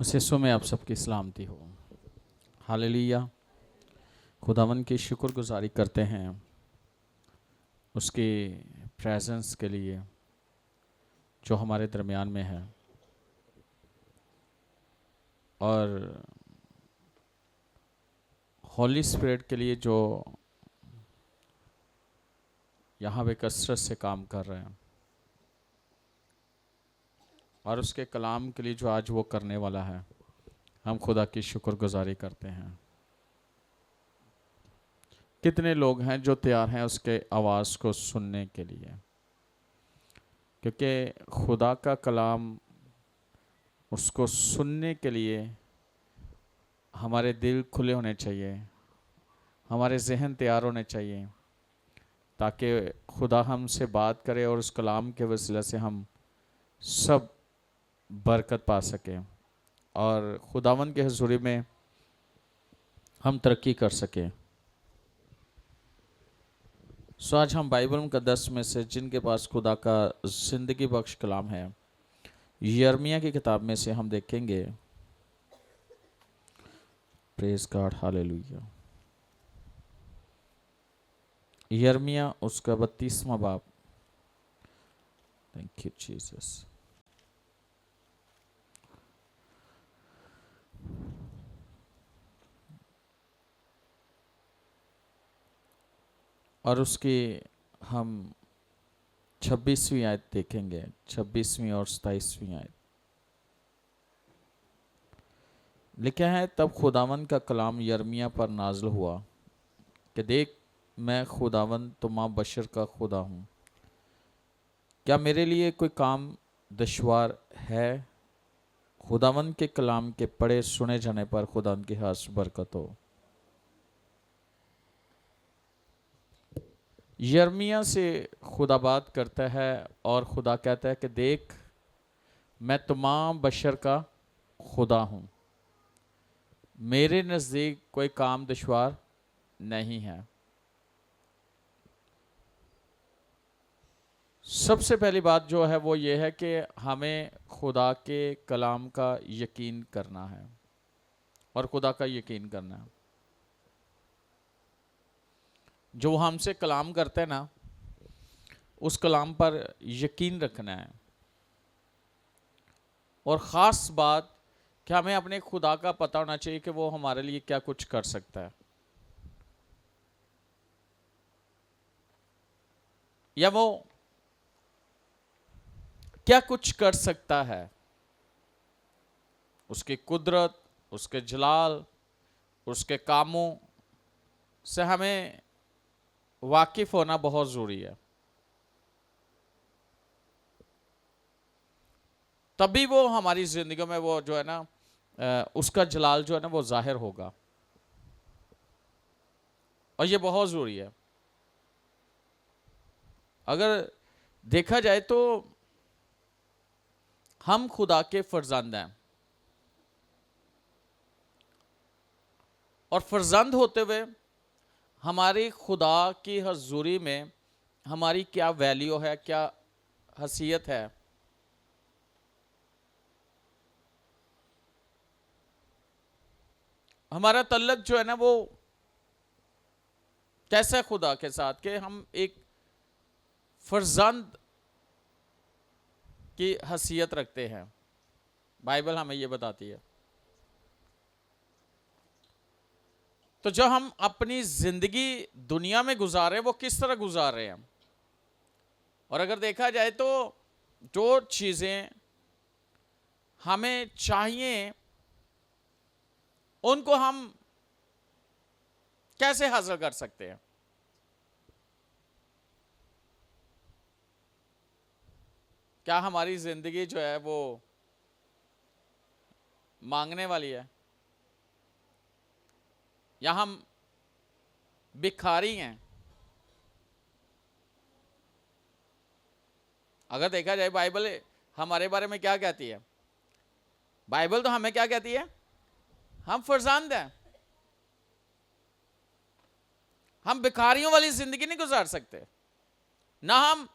मसीह में आप सबकी सलामती हो। हालेलुया। खुदावन की शुक्रगुजारी करते हैं उसके प्रेजेंस के लिए जो हमारे दरमियान में है, और हॉली स्पिरिट के लिए जो यहाँ पे कसरत से काम कर रहे हैं, और उसके कलाम के लिए जो आज वो करने वाला है। हम खुदा की शुक्रगुजारी करते हैं। कितने लोग हैं जो तैयार हैं उसके आवाज़ को सुनने के लिए, क्योंकि खुदा का कलाम उसको सुनने के लिए हमारे दिल खुले होने चाहिए, हमारे जहन तैयार होने चाहिए, ताकि खुदा हमसे बात करे और उस कलाम के वसीला से हम सब बरकत पा सकें और खुदावन के हुजूरी में हम तरक्की कर सकें। सो आज हम बाइबल मुकद्दस में से जिनके पास खुदा का ज़िंदगी बख्श कलाम है, यिर्मयाह की किताब में से हम देखेंगे। Praise God, hallelujah. यिर्मयाह उसका 32वां बाब। Thank you Jesus. और उसकी हम 26वीं आयत देखेंगे, 26वीं और 27वीं आयत। लिखा है, तब खुदावन का कलाम यिर्मयाह पर नाज़िल हुआ कि देख, मैं खुदावन तुमा बशर का खुदा हूँ। क्या मेरे लिए कोई काम दुश्वार है? खुदावन के कलाम के पढ़े सुने जाने पर खुदावन की हाथ बरकत हो। यिर्मयाह से खुदा बात करता है और खुदा कहता है कि देख, मैं तमाम बशर का खुदा हूँ, मेरे नज़दीक कोई काम दुश्वार नहीं है। सबसे पहली बात जो है वो ये है कि हमें खुदा के कलाम का यकीन करना है और खुदा का यकीन करना है। जो हमसे कलाम करते हैं ना, उस कलाम पर यकीन रखना है। और ख़ास बात कि हमें अपने खुदा का पता होना चाहिए कि वो हमारे लिए क्या कुछ कर सकता है, या वो क्या कुछ कर सकता है। उसकी कुदरत, उसके जलाल, उसके कामों से हमें वाकिफ होना बहुत ज़रूरी है। तभी वो हमारी ज़िंदगी में वो जो है ना, उसका जलाल जो है ना वो जाहिर होगा, और ये बहुत ज़रूरी है। अगर देखा जाए तो हम खुदा के फर्जंद हैं, और फर्जंद होते हुए हमारी खुदा की हजूरी में हमारी क्या वैल्यू है, क्या हैसियत है। हमारा तल्लक जो है ना वो कैसा है खुदा के साथ, कि हम एक फर्जंद की हैसियत रखते हैं। बाइबल हमें ये बताती है। तो जो हम अपनी जिंदगी दुनिया में गुजार रहे हैं वो किस तरह गुजार रहे हैं। और अगर देखा जाए तो जो चीजें हमें चाहिए उनको हम कैसे हासिल कर सकते हैं। क्या हमारी जिंदगी जो है वो मांगने वाली है, या हम भिखारी हैं? अगर देखा जाए बाइबल हमारे बारे में क्या कहती है, बाइबल तो हमें क्या कहती है, हम फर्जंद हैं। हम भिखारियों वाली जिंदगी नहीं गुजार सकते, ना हम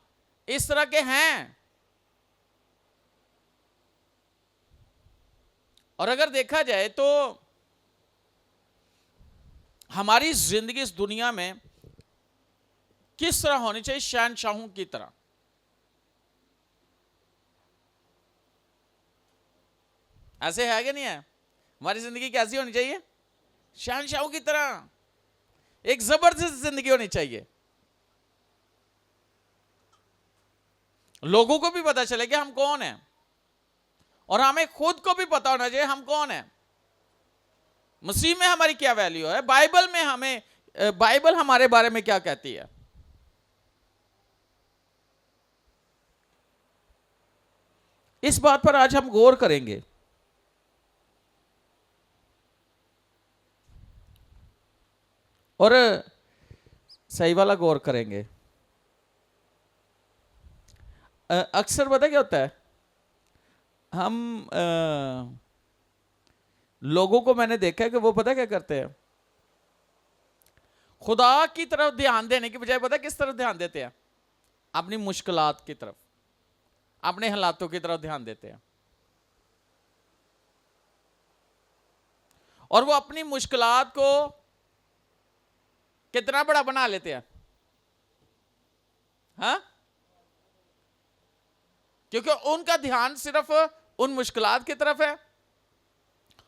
इस तरह के हैं। और अगर देखा जाए तो हमारी जिंदगी इस दुनिया में किस तरह होनी चाहिए? शहंशाहों की तरह। ऐसे है कि नहीं है? हमारी जिंदगी कैसी होनी चाहिए? शहंशाहों की तरह। एक जबरदस्त जिंदगी होनी चाहिए। लोगों को भी पता चले कि हम कौन हैं, और हमें खुद को भी पता होना चाहिए हम कौन हैं, मसीह में हमारी क्या वैल्यू है, बाइबल में बाइबल हमारे बारे में क्या कहती है। इस बात पर आज हम गौर करेंगे। और सही वाला गौर करेंगे। अक्सर पता क्या होता है, हम लोगों को मैंने देखा है कि वो पता क्या करते हैं, खुदा की तरफ ध्यान देने की बजाय पता किस तरफ ध्यान देते हैं? अपनी मुश्किलात की तरफ, अपने हालातों की तरफ ध्यान देते हैं। और वो अपनी मुश्किलात को कितना बड़ा बना लेते हैं, हाँ? क्योंकि उनका ध्यान सिर्फ उन मुश्किलात की तरफ है,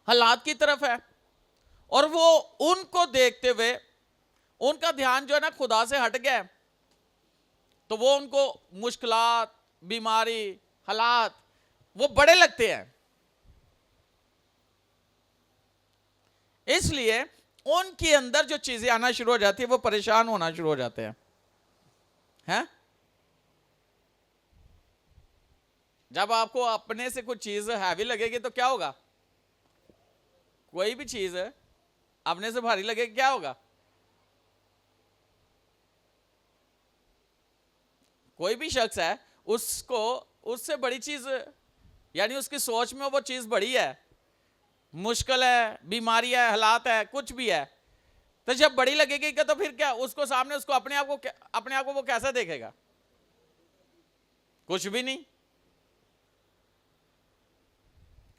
हालात की तरफ है, और वो उनको देखते हुए उनका ध्यान जो है ना खुदा से हट गया, तो वो उनको मुश्किलात, बीमारी, हालात वो बड़े लगते हैं। इसलिए उनके अंदर जो चीजें आना शुरू हो जाती है, वो परेशान होना शुरू हो जाते हैं? जब आपको अपने से कुछ चीज हैवी लगेगी तो क्या होगा? कोई भी चीज अपने से भारी लगेगी, क्या होगा? कोई भी शख्स है, उसको उससे बड़ी चीज, यानी उसकी सोच में वो चीज बड़ी है, मुश्किल है, बीमारी है, हालात है, कुछ भी है, तो जब बड़ी लगेगी क्या, तो फिर क्या उसको सामने, उसको अपने आप को वो कैसा देखेगा? कुछ भी नहीं,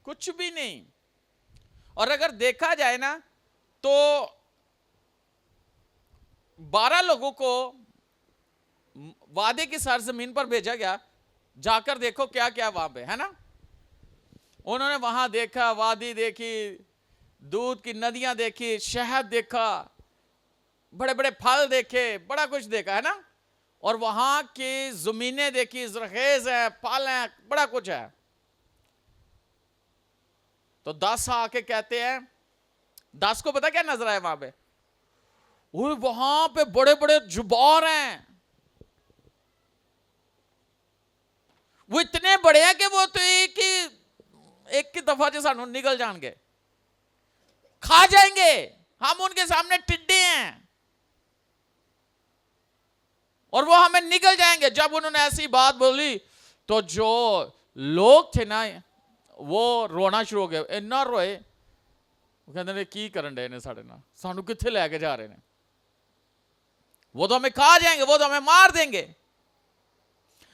कुछ भी नहीं। और अगर देखा जाए ना तो 12 लोगों को वादे की सरजमीन पर भेजा गया, जाकर देखो क्या क्या वहां पे है ना। उन्होंने वहां देखा, वादी देखी, दूध की नदियां देखी, शहद देखा, बड़े बड़े फल देखे, बड़ा कुछ देखा है ना। और वहां की जमीनें देखी, जरखेज है, फल है, बड़ा कुछ है। तो 10 आके कहते हैं, 10 को पता क्या नजर आया वहां पे? वहां पे बड़े बड़े जुबार हैं, वो इतने बड़े हैं कि वो तो एक की दफा जो सानू निकल जाएंगे, खा जाएंगे, हम उनके सामने टिड्डे हैं और वो हमें निकल जाएंगे। जब उन्होंने ऐसी बात बोली तो जो लोग थे ना वो रोना शुरू हो गए, इन्ना रोए, वो कहते ने की करन डे ने साडे नाल, सानू कित्थे लेके जा रहे ने, वो तो हमें खा जाएंगे, वो तो हमें मार देंगे।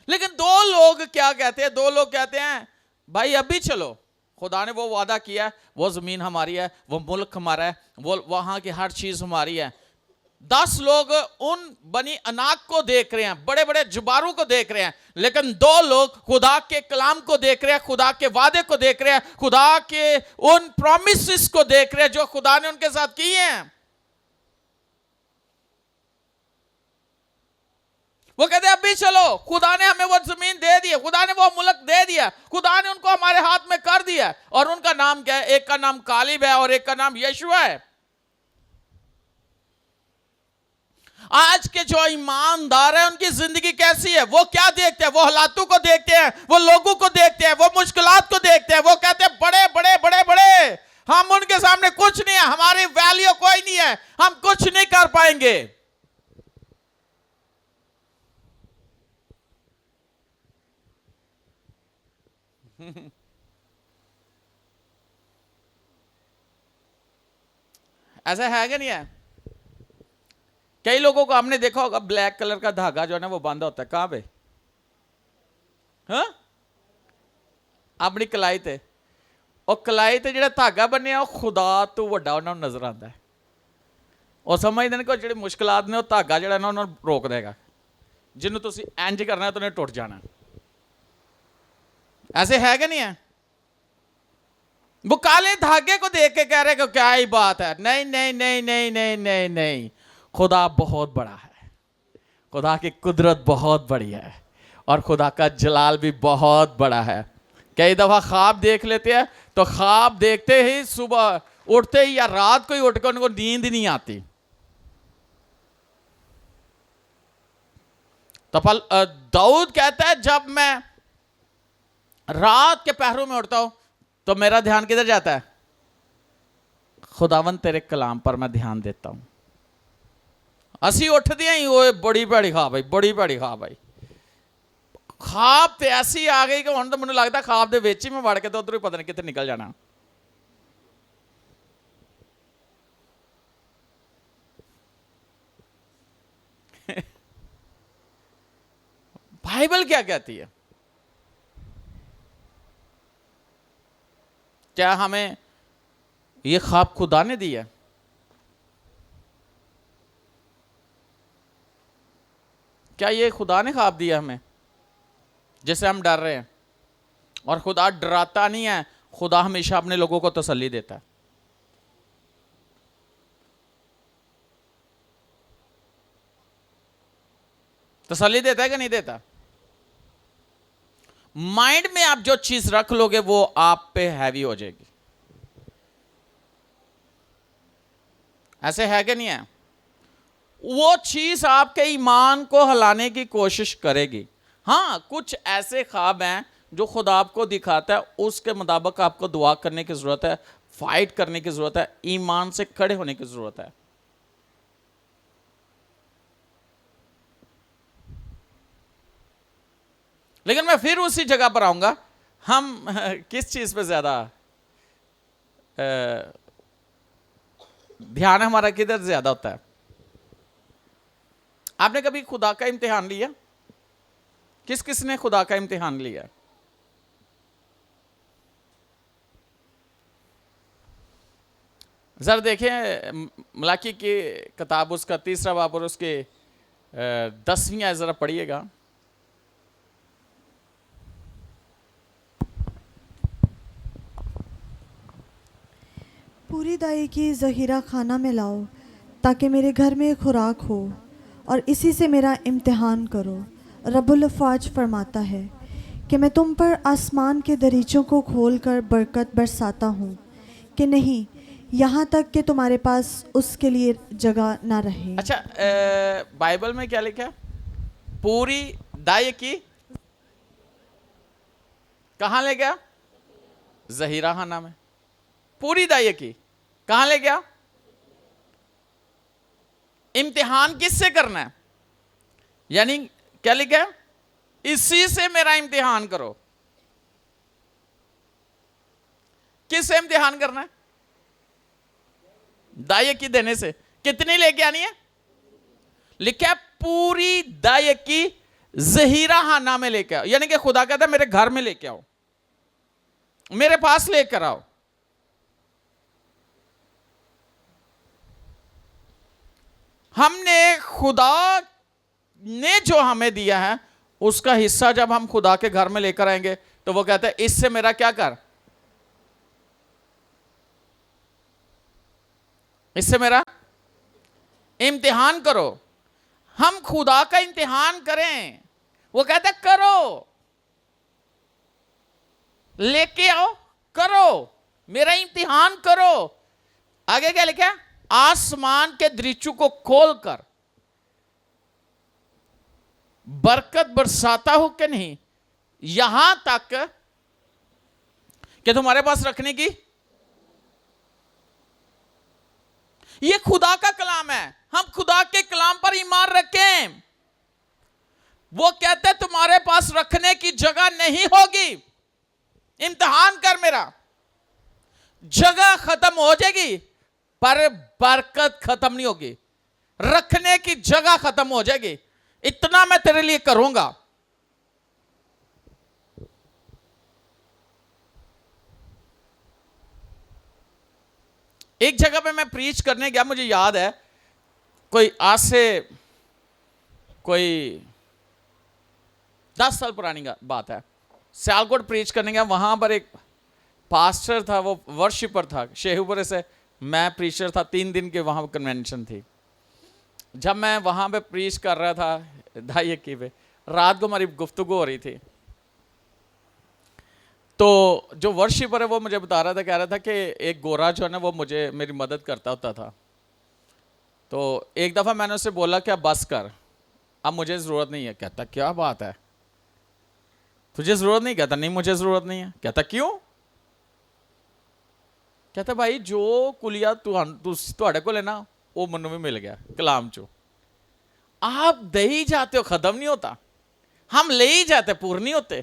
लेकिन 2 लोग क्या कहते हैं? 2 लोग कहते हैं भाई अभी चलो, खुदा ने वो वादा किया है, वो जमीन हमारी है, वो मुल्क हमारा है, वो वहां की हर चीज हमारी है। 10 लोग उन बनी अनाक को देख रहे हैं, बड़े बड़े जुबारों को देख रहे हैं, लेकिन 2 लोग खुदा के कलाम को देख रहे हैं, खुदा के वादे को देख रहे हैं, खुदा के उन प्रॉमिसेस को देख रहे हैं जो खुदा ने उनके साथ किए हैं। वो कहते हैं अभी चलो, खुदा ने हमें वो जमीन दे दी है, खुदा ने वो मुल्क दे दिया, खुदा ने उनको हमारे हाथ में कर दिया। और उनका नाम क्या है? एक का नाम कालिब है और एक का नाम यीशुआ है। आज के जो ईमानदार है उनकी जिंदगी कैसी है? वो क्या देखते हैं? वो हालातों को देखते हैं, वो लोगों को देखते हैं, वो मुश्किलात को देखते हैं। वो कहते हैं बड़े बड़े बड़े बड़े, हम उनके सामने कुछ नहीं है, हमारी वैल्यू कोई नहीं है, हम कुछ नहीं कर पाएंगे। ऐसा है कि नहीं है? कई लोगों को हमने देखा होगा, ब्लैक कलर का धागा जो है ना वो बांधा होता है कहां पे? हाँ, अपनी कलाई थे। ਉਹ ਕਲਾਈ ਤੇ ਜਿਹੜਾ ਧਾਗਾ ਬੰਨਿਆ ਉਹ ਖੁਦਾ ਤੋਂ ਵੱਡਾ ਉਹਨਾਂ ਨੂੰ ਨਜ਼ਰ ਆਉਂਦਾ ਹੈ। ਉਹ ਸਮਝਦੇ ਨੇ ਕਿ ਜਿਹੜੇ ਮੁਸ਼ਕਲਾਤ ਨੇ ਉਹ ਧਾਗਾ ਜਿਹੜਾ ਨਾ ਉਹਨਾਂ ਨੂੰ ਰੋਕ ਦੇਗਾ, ਜਿਹਨੂੰ ਤੁਸੀਂ ਇੰਜ ਕਰਨਾ ਤਾਂ ਉਹਨੇ ਟੁੱਟ ਜਾਣਾ। ऐसे है कि नहीं है? वो काले धागे को देख के कह रहे कि क्या ही बात है। नहीं नहीं नहीं नहीं नहीं नहीं नहीं, खुदा बहुत बड़ा है, खुदा की कुदरत बहुत बड़ी है और खुदा का जलाल भी बहुत बड़ा है। कई दफा ख्वाब देख लेते हैं तो ख्वाब देखते ही सुबह उठते ही या रात को ही उठ कर उनको नींद नहीं आती। तो दाऊद कहता है जब मैं रात के पहरों में उठता हूं तो मेरा ध्यान किधर जाता है? खुदावन तेरे कलाम पर मैं ध्यान देता हूं। असी उठते ही वो बड़ी भैड़ी खा भाई, बड़ी भैड़ी खा भाई। खाब तो ऐसी आ गई कि हुण तो मैनूं लगदा खाब दे विच ही मैं वड़ के तो उधरों ही पता नहीं कित्थे निकल जाना। बाइबल क्या कहती है? क्या हमें ये ख्वाब खुदा ने दी है? क्या ये खुदा ने ख्वाब दिया हमें जिससे हम डर रहे हैं? और खुदा डराता नहीं है, खुदा हमेशा अपने लोगों को तसल्ली देता है। तसल्ली देता है कि नहीं देता? माइंड में आप जो चीज रख लोगे वो आप पे हैवी हो जाएगी। ऐसे है कि नहीं है? वो चीज आपके ईमान को हिलाने की कोशिश करेगी। हाँ, कुछ ऐसे ख्वाब हैं जो खुदा आपको दिखाता है, उसके मुताबिक आपको दुआ करने की जरूरत है, फाइट करने की जरूरत है, ईमान से खड़े होने की जरूरत है। लेकिन मैं फिर उसी जगह पर आऊंगा, हम किस चीज पे ज्यादा ध्यान हमारा किधर ज्यादा होता है? आपने कभी खुदा का इम्तिहान लिया? किस किस ने खुदा का इम्तिहान लिया? जरा देखें मलाकी की किताब, उसका 3रा बाब और उसके 10वीं आयत जरा पढ़िएगा। पूरी दाई की ज़हीरा खाना में लाओ ताकि मेरे घर में खुराक हो और इसी से मेरा इम्तिहान करो। रब्बुल अफ़वाज फरमाता है कि मैं तुम पर आसमान के दरीचों को खोलकर बरकत बरसाता हूँ कि नहीं, यहाँ तक कि तुम्हारे पास उसके लिए जगह ना रहे। अच्छा, बाइबल में क्या लिखा है? पूरी दाई की कहाँ ले गया? ज़हीरा खाना में। पूरी दाई की कहां ले गया? इम्तिहान किससे करना है? यानी क्या लिखा है? इसी से मेरा इम्तिहान करो। किससे इम्तिहान करना है? दाई की देने से। कितनी लेके आनी है? लिखा है पूरी दाई की ज़हीरा खाना में लेके आओ। यानी कि खुदा कहता है मेरे घर में लेके आओ, मेरे पास लेकर आओ। हमने खुदा ने जो हमें दिया है उसका हिस्सा जब हम खुदा के घर में लेकर आएंगे तो वो कहता है इससे मेरा क्या कर? इससे मेरा इम्तिहान करो। हम खुदा का इम्तिहान करें, वो कहता है करो, लेके आओ, करो, मेरा इम्तिहान करो। आगे क्या लिखा है? आसमान के दरीचों को खोलकर बरकत बरसाता हो कि नहीं, यहां तक कि तुम्हारे पास रखने की। यह खुदा का कलाम है, हम खुदा के कलाम पर ईमान रखें। वो कहते हैं तुम्हारे पास रखने की जगह नहीं होगी, इम्तिहान कर मेरा। जगह खत्म हो जाएगी पर बरकत खत्म नहीं होगी, रखने की जगह खत्म हो जाएगी। इतना मैं तेरे लिए करूंगा। एक जगह पे मैं प्रीच करने गया, मुझे याद है, कोई आज से कोई 10 साल पुरानी बात है। सियालकोट प्रीच करने गया, वहां पर एक पास्टर था, वो वर्शिपर था, शेहुपुरे से, मैं प्रीचर था। 3 दिन के वहां कन्वेंशन थी। जब मैं वहां पे प्रीच कर रहा था 2:30 पे, रात को हमारी गुफ्तगू हो रही थी, तो जो वर्शिपर है वो मुझे बता रहा था, कह रहा था कि एक गोरा जो है ना वो मुझे मेरी मदद करता होता था। तो एक दफ़ा मैंने उससे बोला क्या बस कर, अब मुझे ज़रूरत नहीं है। कहता क्या बात है, तुझे ज़रूरत नहीं? कहता नहीं मुझे ज़रूरत नहीं है। कहता क्यों? कहता भाई जो कुलिया तुहाड़े को लेना वो मनु भी मिल गया कलाम चो। आप दे ही जाते हो, खत्म नहीं होता। हम ले ही जाते, पूर्ण नहीं होते।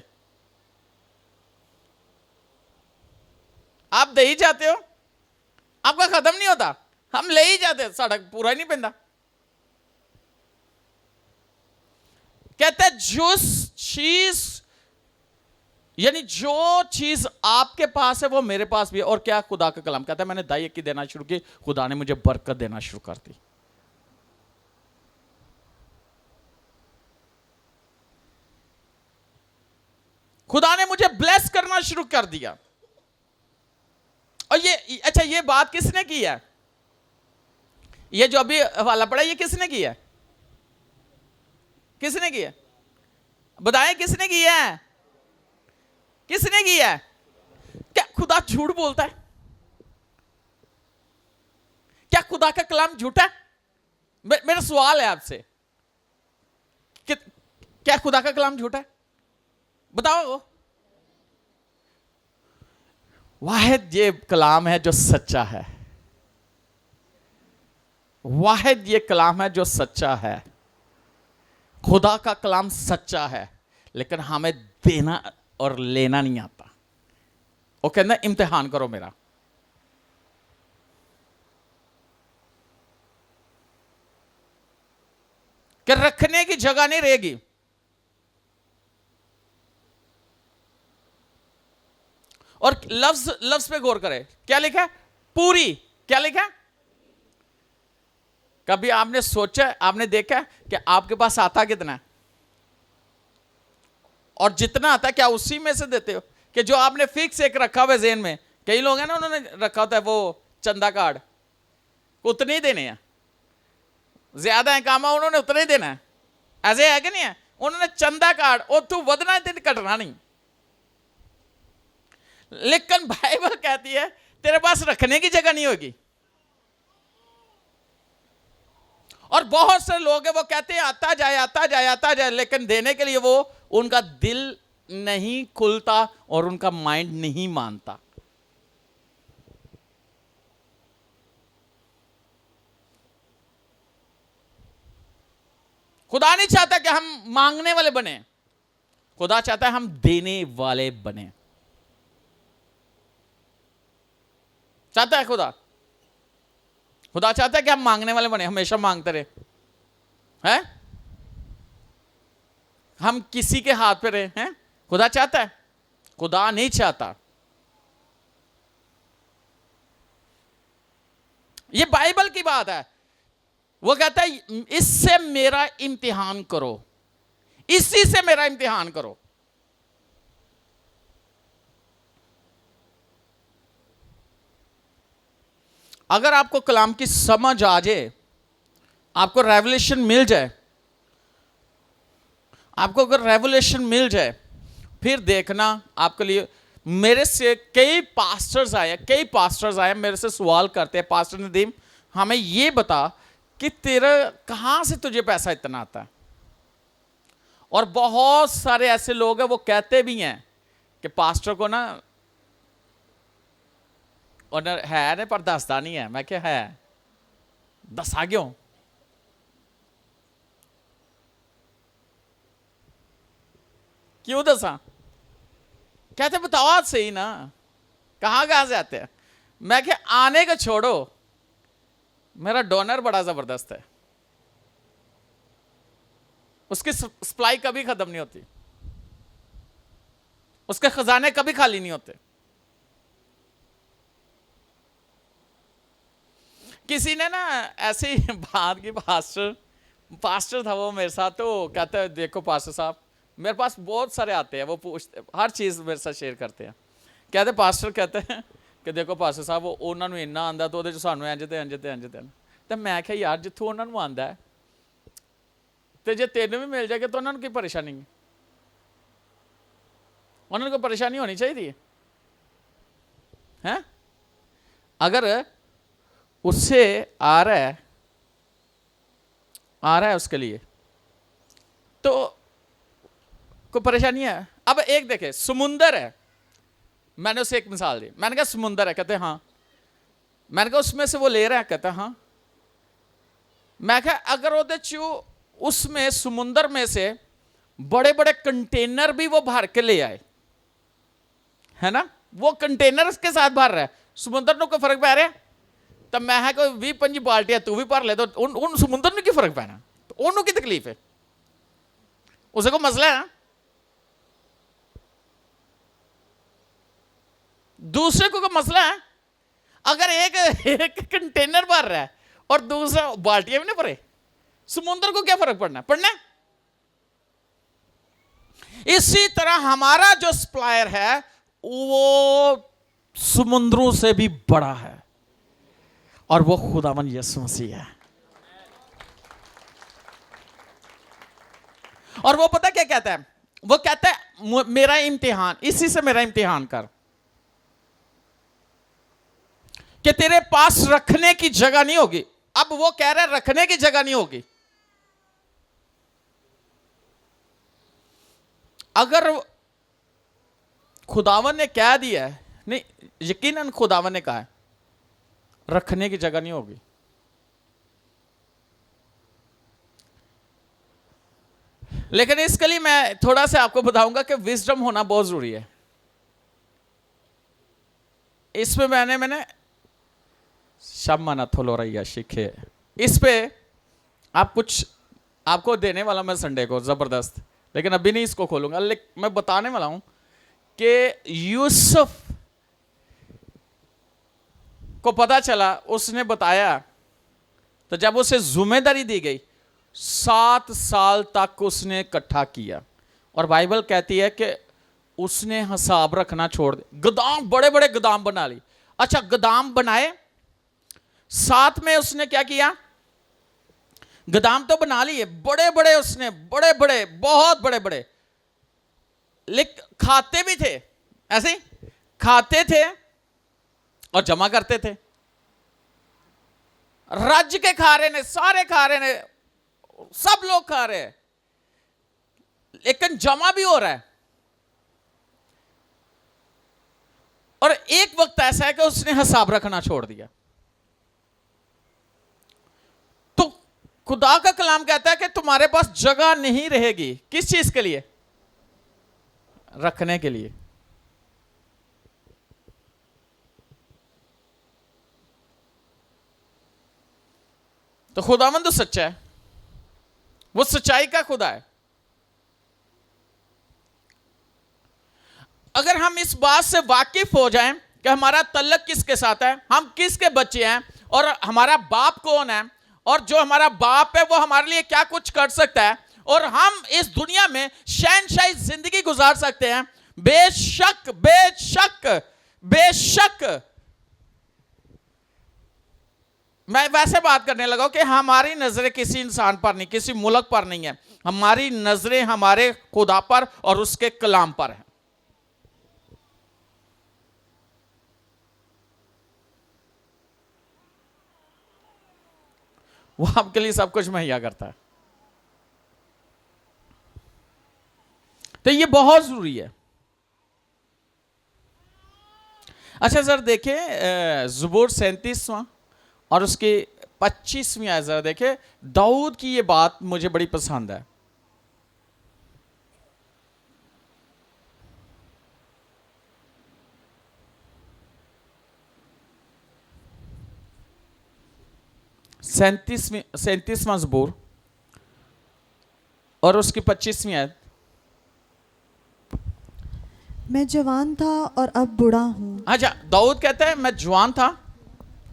आप दे ही जाते हो, आपका खत्म नहीं होता। हम ले ही जाते, साढ़ा पूरा ही नहीं पैंदा। कहते जो चीज, यानी जो चीज आपके पास है वो मेरे पास भी है। और क्या? खुदा का कलाम। कहता है मैंने दाई की देना शुरू की, खुदा ने मुझे बरकत देना शुरू कर दी। खुदा ने मुझे ब्लेस करना शुरू कर दिया। और ये अच्छा, ये बात किसने की है? ये जो अभी हवाला पड़ा, ये किसने की है? किसने की है? बताएं किसने की है? किसने की है? क्या खुदा झूठ बोलता है? क्या खुदा का कलाम झूठा है? मेरा सवाल है आपसे कि क्या खुदा का कलाम झूठा है? बताओ। वाहिद ये कलाम है जो सच्चा है। वाहिद ये कलाम है जो सच्चा है। खुदा का कलाम सच्चा है, लेकिन हमें देना और लेना नहीं आता। वो कहना इम्तिहान करो मेरा। कि रखने की जगह नहीं रहेगी। और लफ्ज पे गौर करें, क्या लिखा है? पूरी। क्या लिखा है? कभी आपने सोचा, आपने देखा कि आपके पास आता कितना है? और जितना आता है क्या उसी में से देते हो? कि जो आपने फिक्स एक रखा हुआ है ज़हन में। कई लोग हैं ना, उन्होंने रखा होता है वो चंदा कार्ड, उतने ही देने हैं। ज्यादा है कामा, उन्होंने उतना ही देना है। ऐसे है कि नहीं है? उन्होंने चंदा कार्ड, और तू वधना तेन कटना नहीं। लेकिन बाइबल कहती है तेरे पास रखने की जगह नहीं होगी। और बहुत से लोग हैं वो कहते हैं आता जाए आता जाए आता जाए, लेकिन देने के लिए वो उनका दिल नहीं खुलता और उनका माइंड नहीं मानता। खुदा नहीं चाहता कि हम मांगने वाले बने, खुदा चाहता है हम देने वाले बने। चाहता है खुदा। खुदा चाहता है कि हम मांगने वाले बने, हमेशा मांगते रहे हैं, हम किसी के हाथ पे रहे हैं। खुदा चाहता है? खुदा नहीं चाहता। ये बाइबल की बात है। वो कहता है इससे मेरा इम्तिहान करो, इसी से मेरा इम्तिहान करो। अगर आपको कलाम की समझ आ जाए, आपको रेवलेशन मिल जाए, आपको अगर रेवलेशन मिल जाए, फिर देखना आपके लिए। मेरे से कई पास्टर्स आए मेरे से सवाल करते हैं, पास्टर नदीम हमें ये बता कि तेरा कहां से तुझे पैसा इतना आता है। और बहुत सारे ऐसे लोग हैं वो कहते भी हैं कि पास्टर को ना ओनर है ने पर दसदा नहीं है। मैं क्या है दसा क्यों? क्यों दसा? कहते बताओ आज सही ना, कहां से आते हैं? मैं क्या आने का छोड़ो, मेरा डोनर बड़ा जबरदस्त है, उसकी सप्लाई कभी खत्म नहीं होती, उसके खजाने कभी खाली नहीं होते। किसी ने ना ऐसी बात की, पास्टर था वो मेरे साथ, तो कहता है देखो पास्टर साहब, मेरे पास बहुत सारे आते हैं, वो पूछते हर चीज़ मेरे साथ शेयर करते हैं। कहते पास्टर कहते हैं कि देखो पास्टर साहब वो उन्होंने इन्ना आंदा तो ਉਹਦੇ ਚ ਸਾਨੂੰ ਇੰਜ ਤੇ ਇੰਜ ਤੇ ਇੰਜ ਤੇ ਮੈਂ ਕਿਹਾ ਯਾਰ ਜਿੱਥੋਂ ਉਹਨਾਂ ਨੂੰ ਆਂਦਾ ਹੈ ਤੇ ਜੇ ਤੈਨੂੰ ਵੀ ਮਿਲ ਜਾਏਗਾ ਤਾਂ ਉਹਨਾਂ ਨੂੰ ਕੀ ਪਰੇਸ਼ਾਨੀ ਹੈ? ਉਹਨਾਂ ਨੂੰ ਕੋਈ ਪਰੇਸ਼ਾਨੀ ਹੋਣੀ ਚਾਹੀਦੀ है हैं? अगर उससे आ रहा है उसके लिए तो कोई परेशानी है। अब एक देखे समुंदर है, मैंने उसे एक मिसाल दी, मैंने कहा समुंदर है, कहते हाँ। मैंने कहा उसमें से वो ले रहा है, कहता हाँ। मैं कहा अगर उसमें समुंदर में से बड़े बड़े कंटेनर भी वो भर के ले आए, है ना, वो कंटेनर के साथ भर रहा है, समुंदर में कोई फर्क पै रहा है? तब मैं है कोई 20-25 बाल्टियां तू भी भर ले तो उन समुंदर में की फर्क पैना? तो उन्होंने की तकलीफ है? उसे कोई मसला है? दूसरे को कोई मसला है? अगर एक कंटेनर भर रहा है और दूसरा बाल्टियां भी ना भरे, समुंदर को क्या फर्क पड़ना है? इसी तरह हमारा जो सप्लायर है वो समुद्रों से भी बड़ा है और वो खुदावन यीशु मसीह है। और वो पता क्या कहता है? वो कहता है मेरा इम्तिहान, इसी से मेरा इम्तिहान कर कि तेरे पास रखने की जगह नहीं होगी। अब वो कह रहा है रखने की जगह नहीं होगी। अगर खुदावन ने कह दिया है, नहीं यकीनन खुदावन ने कहा है रखने की जगह नहीं होगी। लेकिन इसके लिए मैं थोड़ा सा आपको बताऊंगा कि विजडम होना बहुत जरूरी है। इसमें मैंने शम्माना थोलोरैया सीखे, इस पे आप कुछ आपको देने वाला मैं संडे को जबरदस्त, लेकिन अभी नहीं इसको खोलूंगा। लेकिन मैं बताने वाला हूं कि यूसुफ को पता चला, उसने बताया, तो जब उसे जिम्मेदारी दी गई 7 साल तक उसने इकट्ठा किया। और बाइबल कहती है कि उसने हिसाब रखना छोड़ दिया, गोदाम बड़े बड़े गोदाम बना ली। अच्छा गोदाम बनाए, साथ में उसने क्या किया? गोदाम तो बना लिए बड़े बड़े, उसने बड़े बड़े बहुत बड़े बड़े, लेकिन खाते भी थे, ऐसे खाते थे और जमा करते थे। राज्य के खा रहे ने, सारे खा रहे ने, सब लोग खा रहे हैं, लेकिन जमा भी हो रहा है। और एक वक्त ऐसा है कि उसने हिसाब रखना छोड़ दिया। तो खुदा का कलाम कहता है कि तुम्हारे पास जगह नहीं रहेगी। किस चीज के लिए? रखने के लिए। तो खुदावंद तो सच्चा है, वो सच्चाई का खुदा है। अगर हम इस बात से वाकिफ हो जाएं कि हमारा तल्लक किसके साथ है, हम किसके बच्चे हैं और हमारा बाप कौन है, और जो हमारा बाप है वो हमारे लिए क्या कुछ कर सकता है, और हम इस दुनिया में शहनशाही जिंदगी गुजार सकते हैं, बेशक बेशक बेशक मैं वैसे बात करने लगा कि हमारी नजरें किसी इंसान पर नहीं, किसी मुल्क पर नहीं है, हमारी नजरें हमारे खुदा पर और उसके कलाम पर है। वो आपके लिए सब कुछ मुहैया करता है। तो ये बहुत जरूरी है। अच्छा सर देखें ज़बूर 37वां और उसकी 25वीं आयत जरा देखें। दाऊद की ये बात मुझे बड़ी पसंद है। सैंतीसवां ज़बूर और उसकी 25वीं आयत। मैं जवान था और अब बूढ़ा हूँ। अच्छा दाऊद कहता है मैं जवान था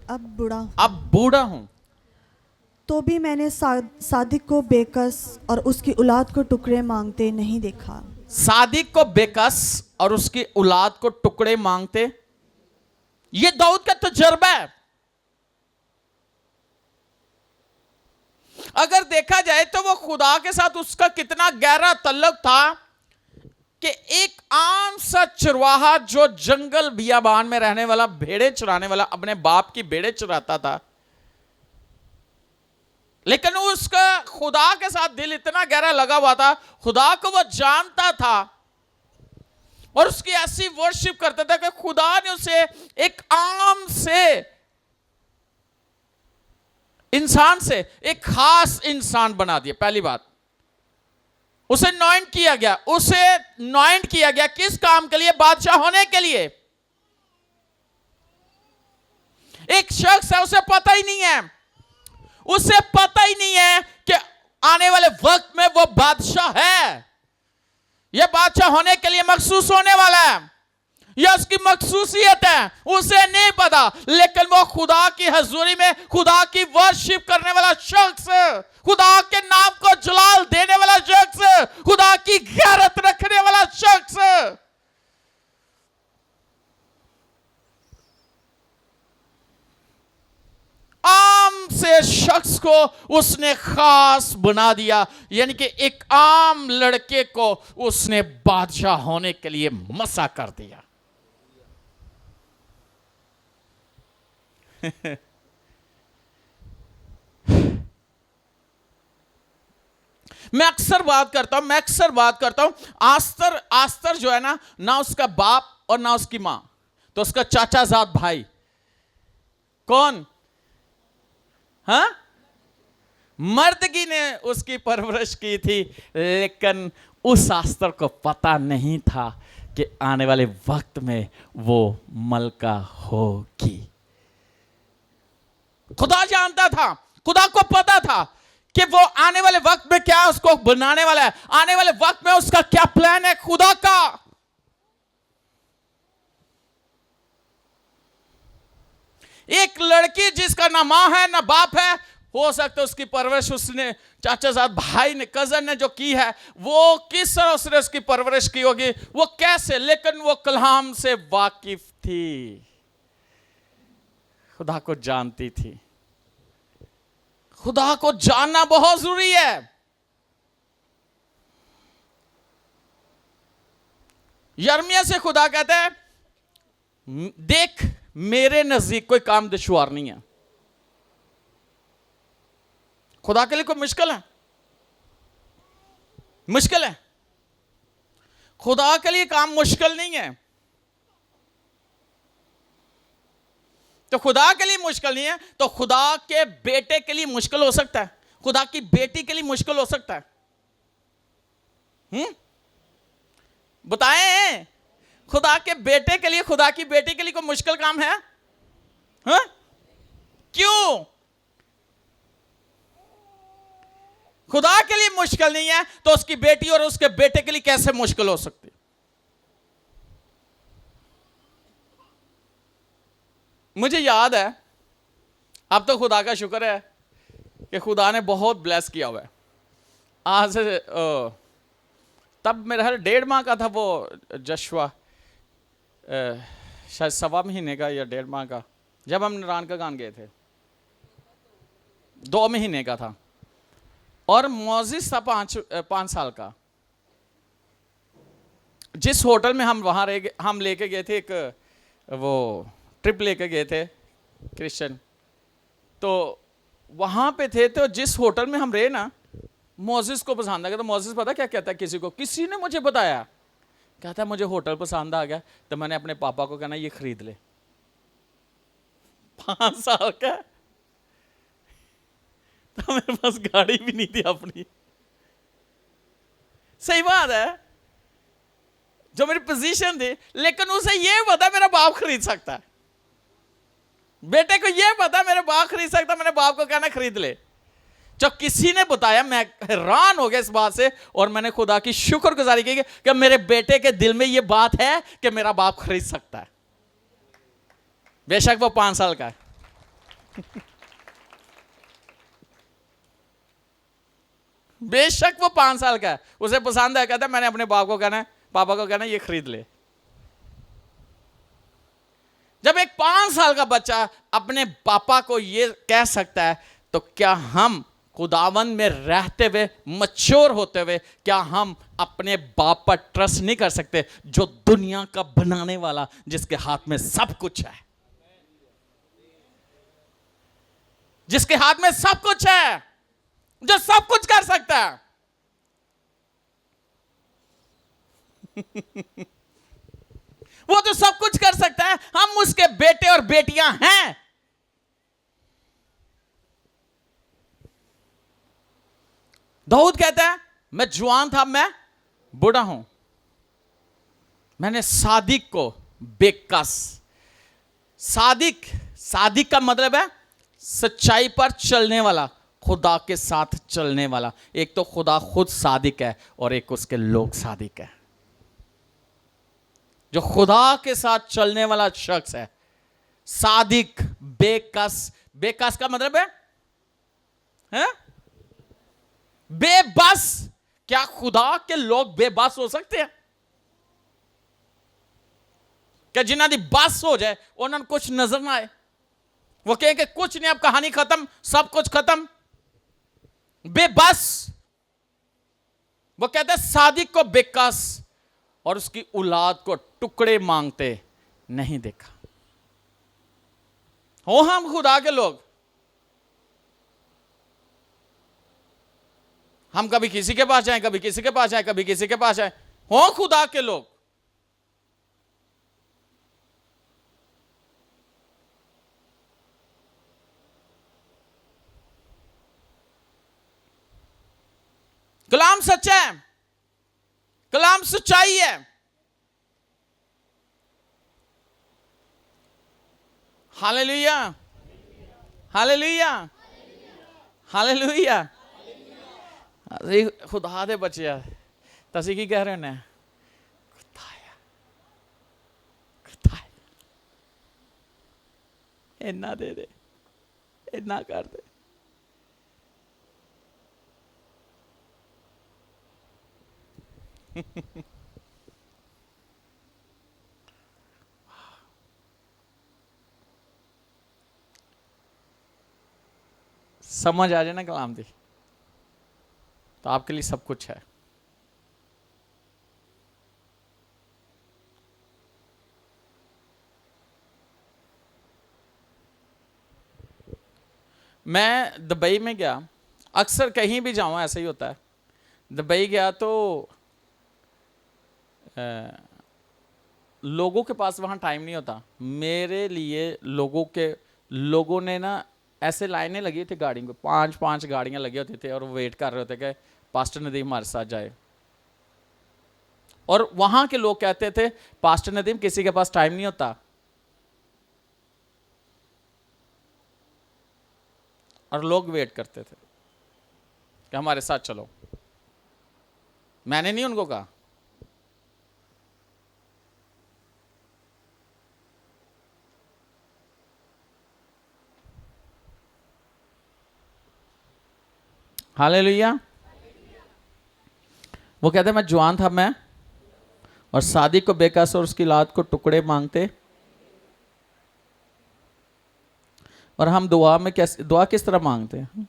अब बूढ़ा हूँ, अब बूढ़ा हूं, तो भी मैंने सादिक को बेकस और उसकी औलाद को टुकड़े मांगते नहीं देखा। सादिक को बेकस और उसकी औलाद को टुकड़े मांगते, ये दाऊद का तजर्बा है। अगर देखा जाए तो वो खुदा के साथ उसका कितना गहरा तल्लुक था कि एक आम सा चरवाहा जो जंगल बियाबान में रहने वाला, भेड़े चराने वाला, अपने बाप की भेड़े चराता था, लेकिन उसका खुदा के साथ दिल इतना गहरा लगा हुआ था, खुदा को वो जानता था और उसकी ऐसी वर्शिप करता था कि खुदा ने उसे एक आम से इंसान से एक खास इंसान बना दिया। पहली बात, उसे नॉइंट किया गया, उसे नॉइंट किया गया किस काम के लिए? बादशाह होने के लिए। एक शख्स है, उसे पता ही नहीं है, उसे पता ही नहीं है कि आने वाले वक्त में वो बादशाह है, यह बादशाह होने के लिए मखसूस होने वाला है, यह उसकी मखसूसियत है, उसे नहीं पता। लेकिन वो खुदा की हजूरी में खुदा की वर्शिप करने वाला शख्स, खुदा के नाम को जलाल देने वाला शख्स, खुदा की गैरत रखने वाला शख्स, आम से शख्स को उसने खास बना दिया। यानी कि एक आम लड़के को उसने बादशाह होने के लिए मसा कर दिया। मैं अक्सर बात करता हूं, आस्तर जो है ना उसका बाप और ना उसकी मां, तो उसका चाचाजाद भाई कौन? हाँ, मर्दगी ने उसकी परवरिश की थी, लेकिन उस आस्तर को पता नहीं था कि आने वाले वक्त में वो मलका होगी। खुदा जानता था, खुदा को पता था कि वो आने वाले वक्त में क्या उसको बनाने वाला है, आने वाले वक्त में उसका क्या प्लान है खुदा का। एक लड़की जिसका ना मां है ना बाप है, हो सकता है उसकी परवरिश उसने चाचाजाद भाई ने, कजन ने जो की है, वो किस तरह उसने उसकी परवरिश की होगी, वो कैसे, लेकिन वो कलाम से वाकिफ थी, खुदा को जानती थी। खुदा को जानना बहुत जरूरी है। यर्मिया से खुदा कहता है, देख मेरे नजदीक कोई काम दुश्वार नहीं है। खुदा के लिए कोई मुश्किल है? मुश्किल है? खुदा के लिए काम मुश्किल नहीं है। तो खुदा के लिए मुश्किल नहीं है, तो खुदा के बेटे के लिए मुश्किल हो सकता है, खुदा की बेटी के लिए मुश्किल हो सकता है। बताएं, खुदा के बेटे के लिए, खुदा की बेटी के लिए कोई मुश्किल काम है? हाँ? क्यों? खुदा के लिए मुश्किल नहीं है, तो उसकी बेटी और उसके बेटे के लिए कैसे मुश्किल हो सकती? मुझे याद है, अब तो खुदा का शुक्र है कि खुदा ने बहुत ब्लेस किया हुआ है। आज से तब मेरा हर 1.5 माह का था वो जशवा, शायद 1.25 महीने का या 1.5 माह का, जब हम नारायण का गान गए थे, 2 महीने का था, और मोजिस था 5 साल का। जिस होटल में हम वहाँ रह गए, हम लेके गए थे, एक वो ट्रिप लेके गए थे क्रिश्चियन, तो वहाँ पे थे, तो जिस होटल में हम रहे ना, मोजिस को पसंद आ गया। तो मोजिस पता क्या कहता है, किसी ने मुझे बताया, कहता है मुझे होटल पसंद आ गया, तो मैंने अपने पापा को कहना ये खरीद ले। 5 साल का, तो मेरे पास गाड़ी भी नहीं थी अपनी। सही बात है, जो मेरी पोजीशन थी, लेकिन उसे ये पता मेरा बाप खरीद सकता है, बेटे को ये पता मेरा बाप खरीद सकता, मैंने बाप को कहना खरीद ले। जब किसी ने बताया, मैं हैरान हो गया इस बात से, और मैंने खुदा की शुक्रगुजारी की कि मेरे बेटे के दिल में ये बात है कि मेरा बाप खरीद सकता है, बेशक वो 5 साल का है। बेशक वो 5 साल का है, उसे पसंद है, कहता है मैंने अपने बाप को कहना है, पापा को कहना है ये खरीद ले। जब एक 5 साल का बच्चा अपने पापा को ये कह सकता है, तो क्या हम खुदावन में रहते हुए, मैच्योर होते हुए, क्या हम अपने बाप पर ट्रस्ट नहीं कर सकते, जो दुनिया का बनाने वाला, जिसके हाथ में सब कुछ है, जिसके हाथ में सब कुछ है, जो सब कुछ कर सकता है। वो तो सब कुछ कर सकता है, हम उसके बेटे और बेटियां हैं। दाऊद कहता है मैं जवान था, मैं बूढ़ा हूं, मैंने सादिक को बेकस। सादिक का मतलब है सच्चाई पर चलने वाला, खुदा के साथ चलने वाला। एक तो खुदा खुद सादिक है और एक उसके लोग सादिक है। जो खुदा के साथ चलने वाला शख्स है सादिक, बेकस। बेकस का मतलब है? बेबस। क्या खुदा के लोग बेबस हो सकते हैं? क्या जिन्हें दी बस हो जाए, उन्हें कुछ नजर ना आए, वो कहें कि कुछ नहीं, अब कहानी खत्म, सब कुछ खत्म, बेबस। वो कहते हैं सादिक को बेकस और उसकी औलाद को टुकड़े मांगते नहीं देखा। हो हम खुदा के लोग, हम कभी किसी के पास जाएं, कभी किसी के पास जाएं, कभी किसी के पास जाएं, हो खुदा के लोग। कलाम सच्चा है, कलाम सच्चाई है। Hallelujah, hallelujah, hallelujah. अरे खुदा दे बच्चे तसी की कह रहे ने, इन्ना दे दे, इन्ना कर दे। समझ आ जाए ना कलाम दी, तो आपके लिए सब कुछ है। मैं दुबई में गया, अक्सर कहीं भी जाऊं ऐसा ही होता है। दुबई गया तो लोगों के पास वहाँ टाइम नहीं होता। मेरे लिए लोगों ने ना ऐसे लाइनें लगी थी गाड़ी में, 5-5 गाड़ियाँ लगी होती थी और वो वेट कर रहे होते कि पास्टर नदीम हमारे साथ जाए। और वहाँ के लोग कहते थे पास्टर नदीम किसी के पास टाइम नहीं होता, और लोग वेट करते थे कि हमारे साथ चलो। मैंने नहीं उनको कहा, हालेलुया। वो कहते मैं जवान था मैं, और सादिक को बेकस और उसकी औलाद को टुकड़े मांगते। और हम दुआ किस तरह मांगते हैं?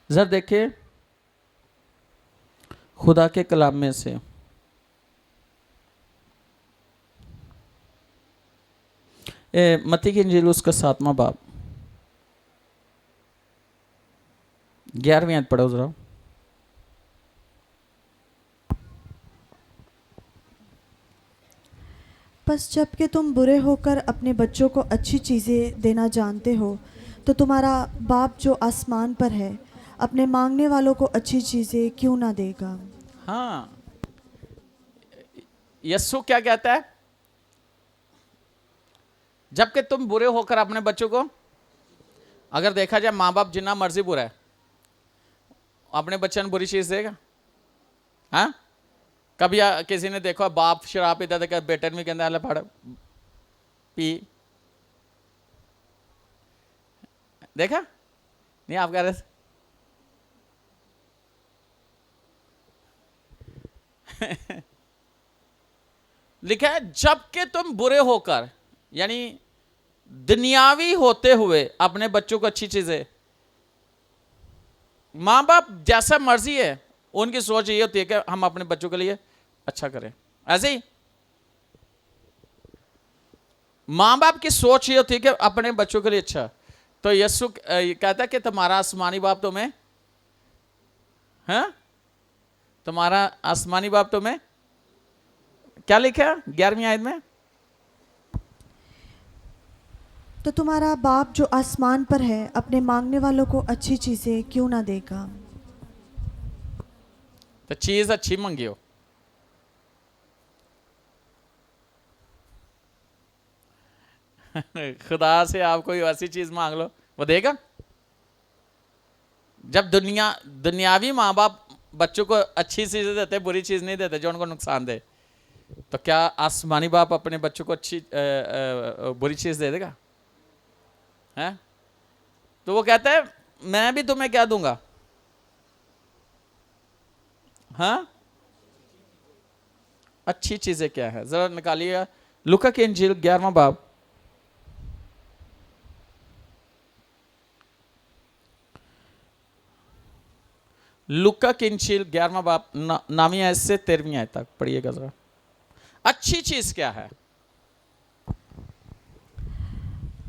जरा देखिए खुदा के कलाम में से, मत्ती की इंजील उसका 7वां बाब 11वीं आयत पढ़ो जरा। बस जबकि तुम बुरे होकर अपने बच्चों को अच्छी चीज़ें देना जानते हो, तो तुम्हारा बाप जो आसमान पर है अपने मांगने वालों को अच्छी चीज़ें क्यों ना देगा। हाँ, यस्सु क्या कहता है? जबकि तुम बुरे होकर अपने बच्चों को, अगर देखा जाए माँ बाप जितना मर्जी बुरा है, अपने बच्चे ने बुरी चीज देगा? हाँ, कभी किसी ने देखो बाप शराब पीता था, बेटे भी कहता है फड़ पी, देखा नहीं आप कह रहे लिखा है जबकि तुम बुरे होकर, यानी दुनियावी होते हुए अपने बच्चों को अच्छी चीजें, मां बाप जैसा मर्जी है उनकी सोच ये होती है कि हम अपने बच्चों के लिए अच्छा करें, ऐसे ही मां बाप की सोच ये होती है कि अपने बच्चों के लिए अच्छा। तो यीशु कहता है कि तुम्हारा आसमानी बाप तुम्हें, हाँ तुम्हारा आसमानी बाप तुम्हें क्या लिखा है 11वीं आयत में, तो तुम्हारा बाप जो आसमान पर है अपने मांगने वालों को अच्छी चीज़ें क्यों ना देगा। तो चीज अच्छी मंगियो, खुदा से आप कोई ऐसी चीज मांग लो वो देगा। जब दुनियावी माँ बाप बच्चों को अच्छी चीजें देते, बुरी चीज नहीं देते जो उनको नुकसान दे, तो क्या आसमानी बाप अपने बच्चों को अच्छी बुरी चीज दे देगा? है तो वो कहता है मैं भी तुम्हें क्या दूंगा, हाँ अच्छी चीजें क्या है, जरा निकालिएगा लूका की इंजील 11वां बाब, लूका की इंजील 11वां बाब 9वीं आयत से 13वीं आयत तक पढ़िएगा जरा। अच्छी चीज क्या है?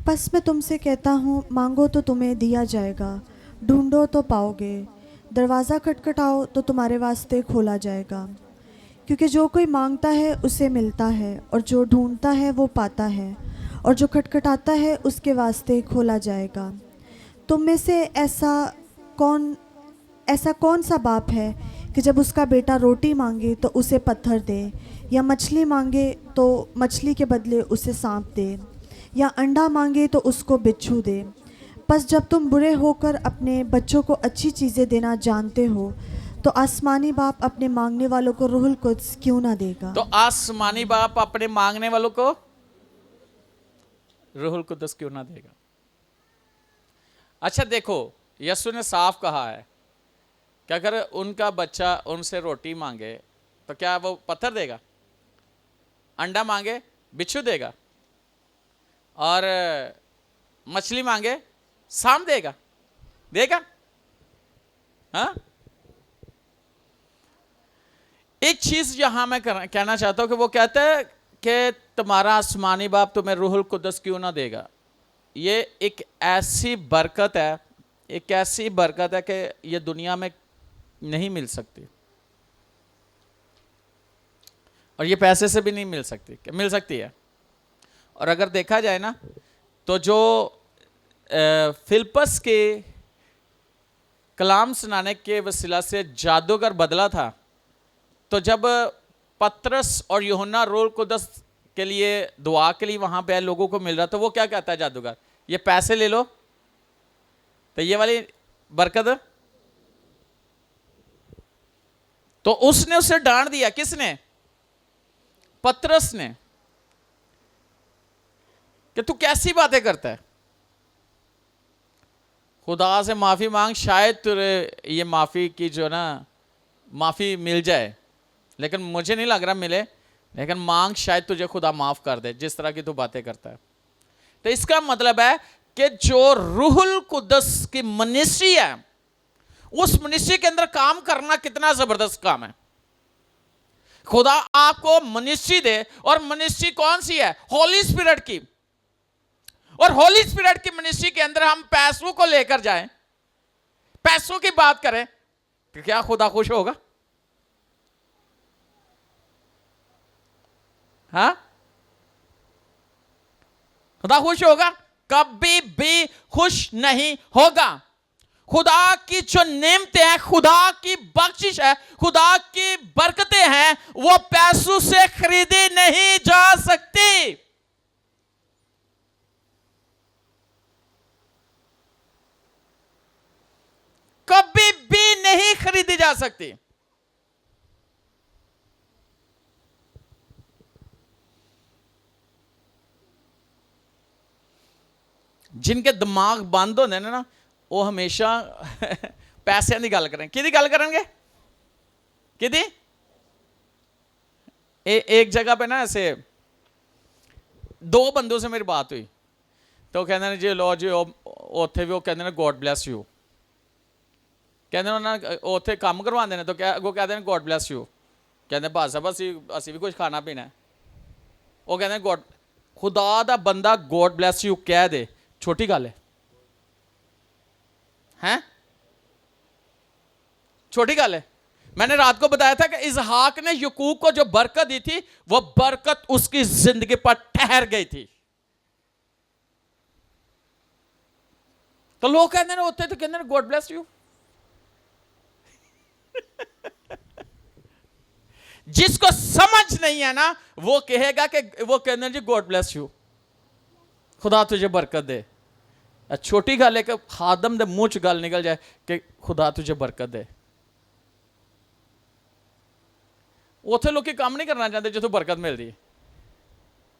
बस मैं तुमसे कहता हूँ, मांगो तो तुम्हें दिया जाएगा, ढूंढो तो पाओगे, दरवाज़ा खटखटाओ तो तुम्हारे वास्ते खोला जाएगा। क्योंकि जो कोई मांगता है उसे मिलता है, और जो ढूंढता है वो पाता है, और जो खटखटाता है उसके वास्ते खोला जाएगा। तुम में से ऐसा कौन सा बाप है कि जब उसका बेटा रोटी मांगे तो उसे पत्थर दे, या मछली मांगे तो मछली के बदले उसे सांप दे, या अंडा मांगे तो उसको बिच्छू दे। बस जब तुम बुरे होकर अपने बच्चों को अच्छी चीज़ें देना जानते हो, तो आसमानी बाप अपने मांगने वालों को रूहुल कुद्स क्यों ना देगा। तो आसमानी बाप अपने मांगने वालों को रूहुल कुद्स क्यों ना देगा? अच्छा देखो, यीशु ने साफ कहा है कि अगर उनका बच्चा उनसे रोटी मांगे तो क्या वो पत्थर देगा? अंडा मांगे बिच्छू देगा? और मछली मांगे सांप देगा? देगा? हाँ? एक चीज यहां मैं कहना चाहता हूं कि वो कहता है कि तुम्हारा आसमानी बाप तुम्हें रूहुल कुद्स क्यों ना देगा। ये एक ऐसी बरकत है, एक ऐसी बरकत है कि ये दुनिया में नहीं मिल सकती, और ये पैसे से भी नहीं मिल सकती, मिल सकती है। और अगर देखा जाए ना तो जो फिलिप्पस के कलाम सुनाने के वसीला से जादूगर बदला था, तो जब पतरस और यूहन्ना रूहुल कुद्स के लिए दुआ के लिए वहां पे लोगों को मिल रहा, तो वो क्या कहता है जादूगर, ये पैसे ले लो तो ये वाली बरकत, तो उसने उसे डांट दिया। किसने? पतरस ने, कि तू कैसी बातें करता है, खुदा से माफी मांग, शायद तुझे ये माफी की जो ना माफी मिल जाए, लेकिन मुझे नहीं लग रहा मिले, लेकिन मांग शायद तुझे खुदा माफ कर दे जिस तरह की तू बातें करता है। तो इसका मतलब है कि जो रूहुल कुद्स की मिनिस्ट्री है, उस मिनिस्ट्री के अंदर काम करना कितना जबरदस्त काम है। खुदा आपको मिनिस्ट्री दे, और मिनिस्ट्री कौन सी है? होली स्पिरिट की। और होली स्पिरिट की मिनिस्ट्री के अंदर हम पैसों को लेकर जाएं, पैसों की बात करें, तो क्या खुदा खुश होगा? हाँ, खुदा खुश होगा? कभी भी खुश नहीं होगा। खुदा की जो नेमतें हैं, खुदा की बख्शिश है, खुदा की बरकतें हैं, वो पैसों से खरीदी नहीं जा सकती। कभी भी नहीं खरीदी जा सकती। जिनके दिमाग बंद होंदे ने ना वो हमेशा पैसों की गल करें कि गल करेंगे कि एक जगह पे ना ऐसे दो बंदों से मेरी बात हुई तो कहते हैं जी लो जी उत्थे भी वो कहते हैं गॉड ब्लैस यू कहते उन्होंने उत्थे काम करवाते हैं तो क्या वो कहते हैं गॉड ब्लैस यू कहते भाई साहब असी भी कुछ खाना पीना है वो कहते हैं गॉड खुदा दा बंदा गॉड ब्लैस यू कह दे छोटी गल है हैं छोटी गल है। मैंने रात को बताया था कि इसहाक ने याकूब को जो बरकत दी थी वो बरकत उसकी जिंदगी पर ठहर गई थी। तो लोग कहते हैं होते तो कहते हैं गॉड ब्लेस यू। जिसको समझ नहीं है ना वो कहेगा कि वो कहते हैं जी गॉड ब्लेस यू, खुदा तुझे बरकत दे। छोटी गल है कि खादम दे मुंह च गल निकल जाए कि खुदा तुझे बरकत दे। उत्थे लोग काम नहीं करना चाहते जिथों बरकत मिलती है,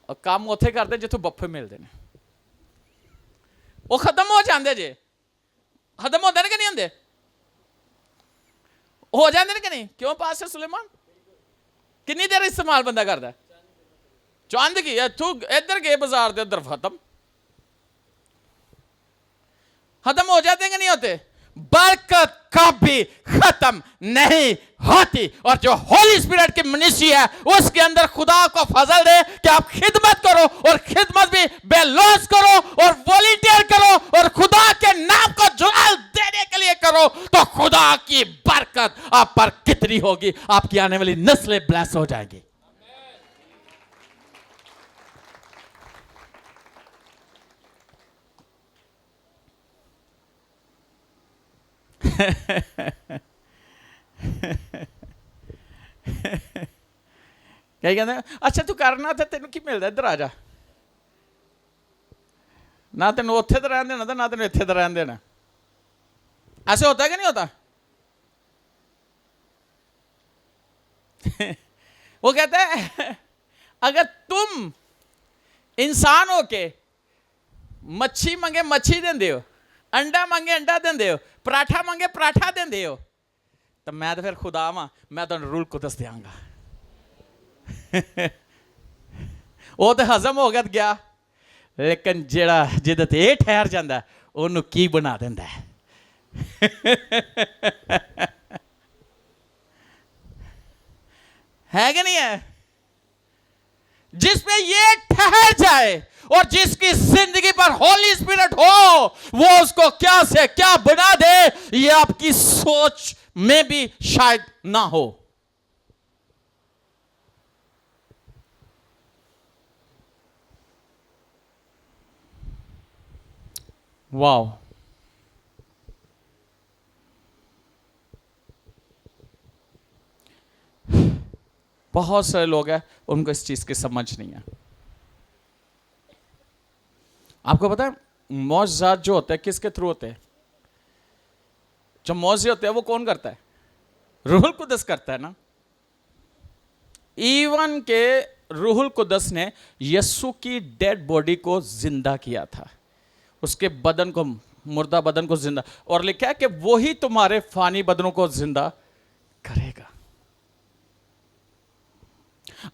और काम उत्थे करते जिथों बफ्फे मिलते हैं। वो खत्म हो जाते जे, खत्म होते कि नहीं होंगे, हो जाते कि नहीं? क्यों पास सुलेमान कितनी देर इस्तेमाल बंदा करता है? चंद की तू इधर गए बाजार के उधर खत्म हो जाते कि नहीं होते? बरकत कभी खत्म नहीं होती। और जो होली स्पिरिट की मिनिस्ट्री है उसके अंदर खुदा को फजल दे कि आप खिदमत करो, और खिदमत भी बेलौस करो और वॉलंटियर करो और खुदा के नाम को जलाल देने के लिए करो, तो खुदा की बरकत आप पर कितनी होगी, आपकी आने वाली नस्लें ब्लेस हो जाएंगी। क्या कहते हैं? अच्छा तू करना था, तेन की मिलता, इधर आ जा। ना तेन उत्थे तो रहन देना ना तेन इत्थे तो रहन देना। ऐसे होता है कि नहीं होता? वो कहता है अगर तुम इंसान हो के मच्छी मंगे मच्छी देंदे हो, अंडा मंगे अंडा देंदे हो, पराठा मंगे पराठा देंदे हो, तो मैं तो फिर खुदा वां, मैं तो रूल कुदस देंगा। वो तो हजम हो गया, लेकिन जेड़ा जिद ते ठहर जाता ओनू की बना देंदा है। है कि नहीं है? जिसमें ये ठहर जाए और जिसकी जिंदगी पर होली स्पिरिट हो, वो उसको क्या से क्या बना दे ये आपकी सोच में भी शायद ना हो। वाह, बहुत सारे लोग हैं उनको इस चीज की समझ नहीं है। आपको पता है मौजज़ात जो होते हैं किसके थ्रू होते हैं? जो मौजे होते हैं वो कौन करता है? रूहुल कुदस करता है ना। इवन के रूहुल कुदस ने यीशु की डेड बॉडी को जिंदा किया था, उसके बदन को, मुर्दा बदन को जिंदा, और लिखा है कि वही तुम्हारे फानी बदनों को जिंदा करेगा।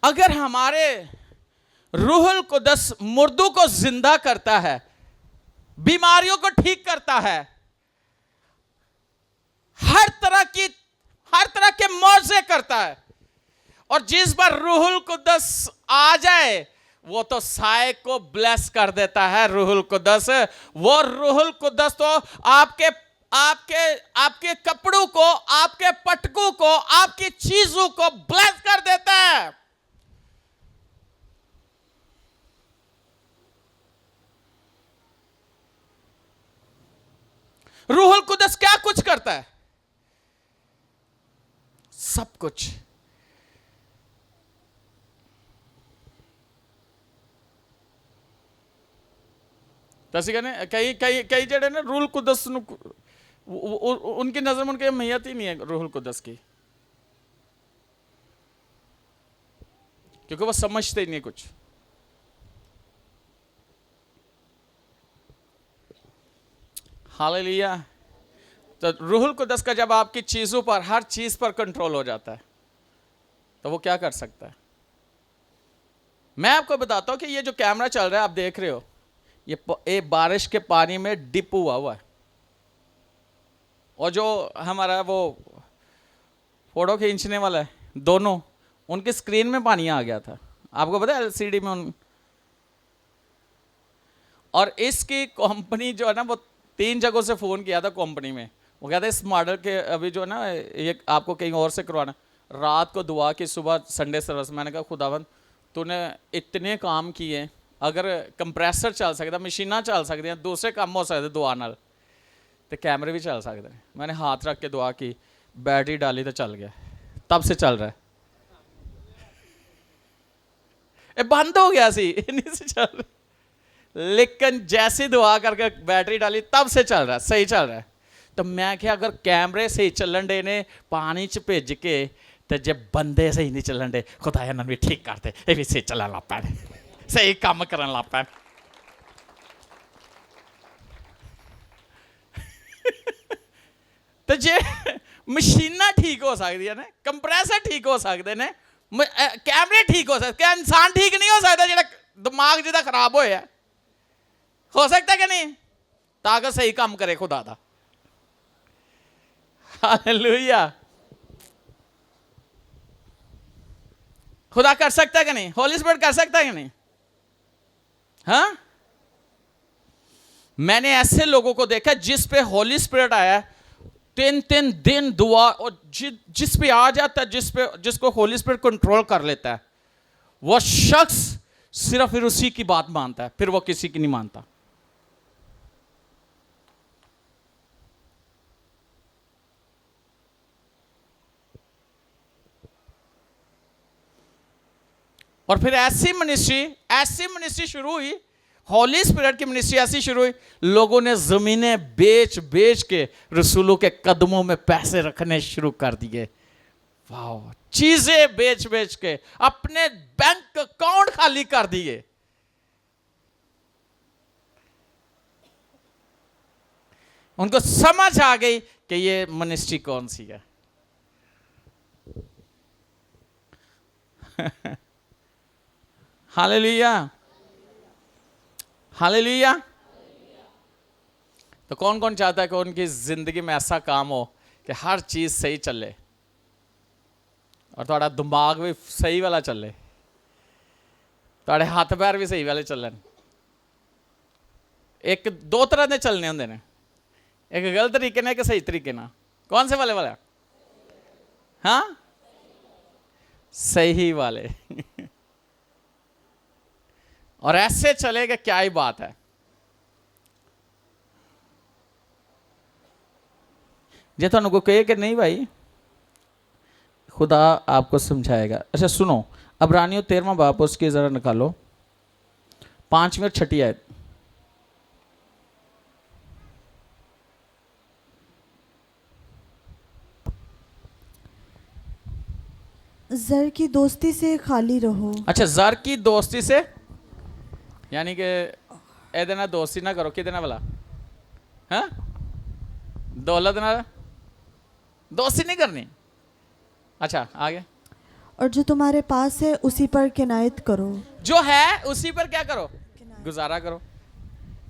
अगर हमारे रूहुल कुदस मुर्दों को जिंदा करता है, बीमारियों को ठीक करता है, हर तरह के मौजे करता है, और जिस पर रूहुल कुदस आ जाए वो तो साए को ब्लेस कर देता है। रूहुल कुदस, वो रूहुल कुदस तो आपके आपके आपके कपड़ों को, आपके पटकों को, आपकी चीजों को ब्लेस कर देता है। रूहुल कुदस क्या कुछ करता है? सब कुछ। तैसे कहने कई कई कई जड़े ना रूहुल कुदस उनकी नजर में उनकी अहमियत ही नहीं है रूहुल कुदस की, क्योंकि वो समझते ही नहीं कुछ। हालेलुया। तो रूहुल कुदस का जब आपकी चीज़ों पर, हर चीज़ पर कंट्रोल हो जाता है, तो वो क्या कर सकता है? मैं आपको बताता हूँ कि ये जो कैमरा चल रहा है, आप देख रहे हो, ये बारिश के पानी में डिप हुआ है। और जो हमारा वो फोटो खींचने वाला है, दोनों, उनकी स्क्रीन में पानी आ गया था। आपको पता है एलसीडी में और इसकी कंपनी जो है ना, वो 3 जगहों से फ़ोन किया था कंपनी में। वो कहते हैं इस मॉडल के अभी जो है ना, ये आपको कहीं और से करवाना। रात को दुआ की, सुबह संडे सर्विस। मैंने कहा खुदावन तूने इतने काम किए, अगर कंप्रेसर चल सकता, मशीना चल सकती हैं, दूसरे काम हो सकते दुआ नाल, तो कैमरे भी चल सकते हैं। मैंने हाथ रख के दुआ की, बैटरी डाली तो चल गया, तब से चल रहा है। ये बंद हो गया सी, नहीं से चल रहा, लेकिन जैसे दुआ करके बैटरी डाली तब से चल रहा है, सही चल रहा है। तो मैं क्या, अगर कैमरे सही चलन डे ने पानी च भेज के, तो जब बंदे सही नहीं चलन डे, खुदा इन्होंने भी ठीक करते, ये भी सही चलन लग पैन, सही काम करन लग पैन। तो जे मशीना ठीक हो सकती ने, कंप्रेसर ठीक हो सकते ने, कैमरे ठीक हो सकते, क्या इंसान ठीक नहीं हो सकता जो दिमाग जिदा खराब होया? हो सकता कि नहीं? ताकि सही काम करे खुदा दा। हालेलुया। खुदा कर सकता है कि नहीं? होली स्पिरिट कर सकता है कि नहीं? हाँ, मैंने ऐसे लोगों को देखा जिस पे होली स्पिरिट आया, 3 दिन दुआ, और जिस पे आ जाता है, जिसको होली स्पिरिट कंट्रोल कर लेता है, वो शख्स सिर्फ फिर उसी की बात मानता है, फिर वो किसी की नहीं मानता। और फिर ऐसी मिनिस्ट्री शुरू हुई, होली स्पिरिट की मिनिस्ट्री ऐसी शुरू हुई, लोगों ने जमीनें बेच बेच के रसूलों के कदमों में पैसे रखने शुरू कर दिए। वाह, चीजें बेच बेच के अपने बैंक अकाउंट खाली कर दिए। उनको समझ आ गई कि ये मिनिस्ट्री कौन सी है। Hallelujah, hallelujah. तो कौन कौन चाहता है कि उनकी जिंदगी में ऐसा काम हो कि हर चीज सही चले और थोड़ा दिमाग भी सही वाला चले, थोड़े हाथ पैर भी सही वाले चलन। एक 2 तरह के चलने होंगे ने, एक गलत तरीके ने, एक सही तरीके ना। कौन से वाले? हाँ, सही वाले। और ऐसे चलेगा, क्या ही बात है। जे तुम को कहे कि नहीं भाई, खुदा आपको समझाएगा। अच्छा सुनो, अब्रानियों 13वां बाप, उसकी जरा निकालो 5वीं और 6ठी आयत। जर की दोस्ती से खाली रहो। अच्छा, जर की दोस्ती से, यानी कि ए ना दोस्ती ना करो, कितने वाला? हाँ, दौलत ना दोस्ती नहीं करनी। अच्छा आगे, और जो तुम्हारे पास है उसी पर किनायत करो। जो है उसी पर क्या करो? गुजारा करो।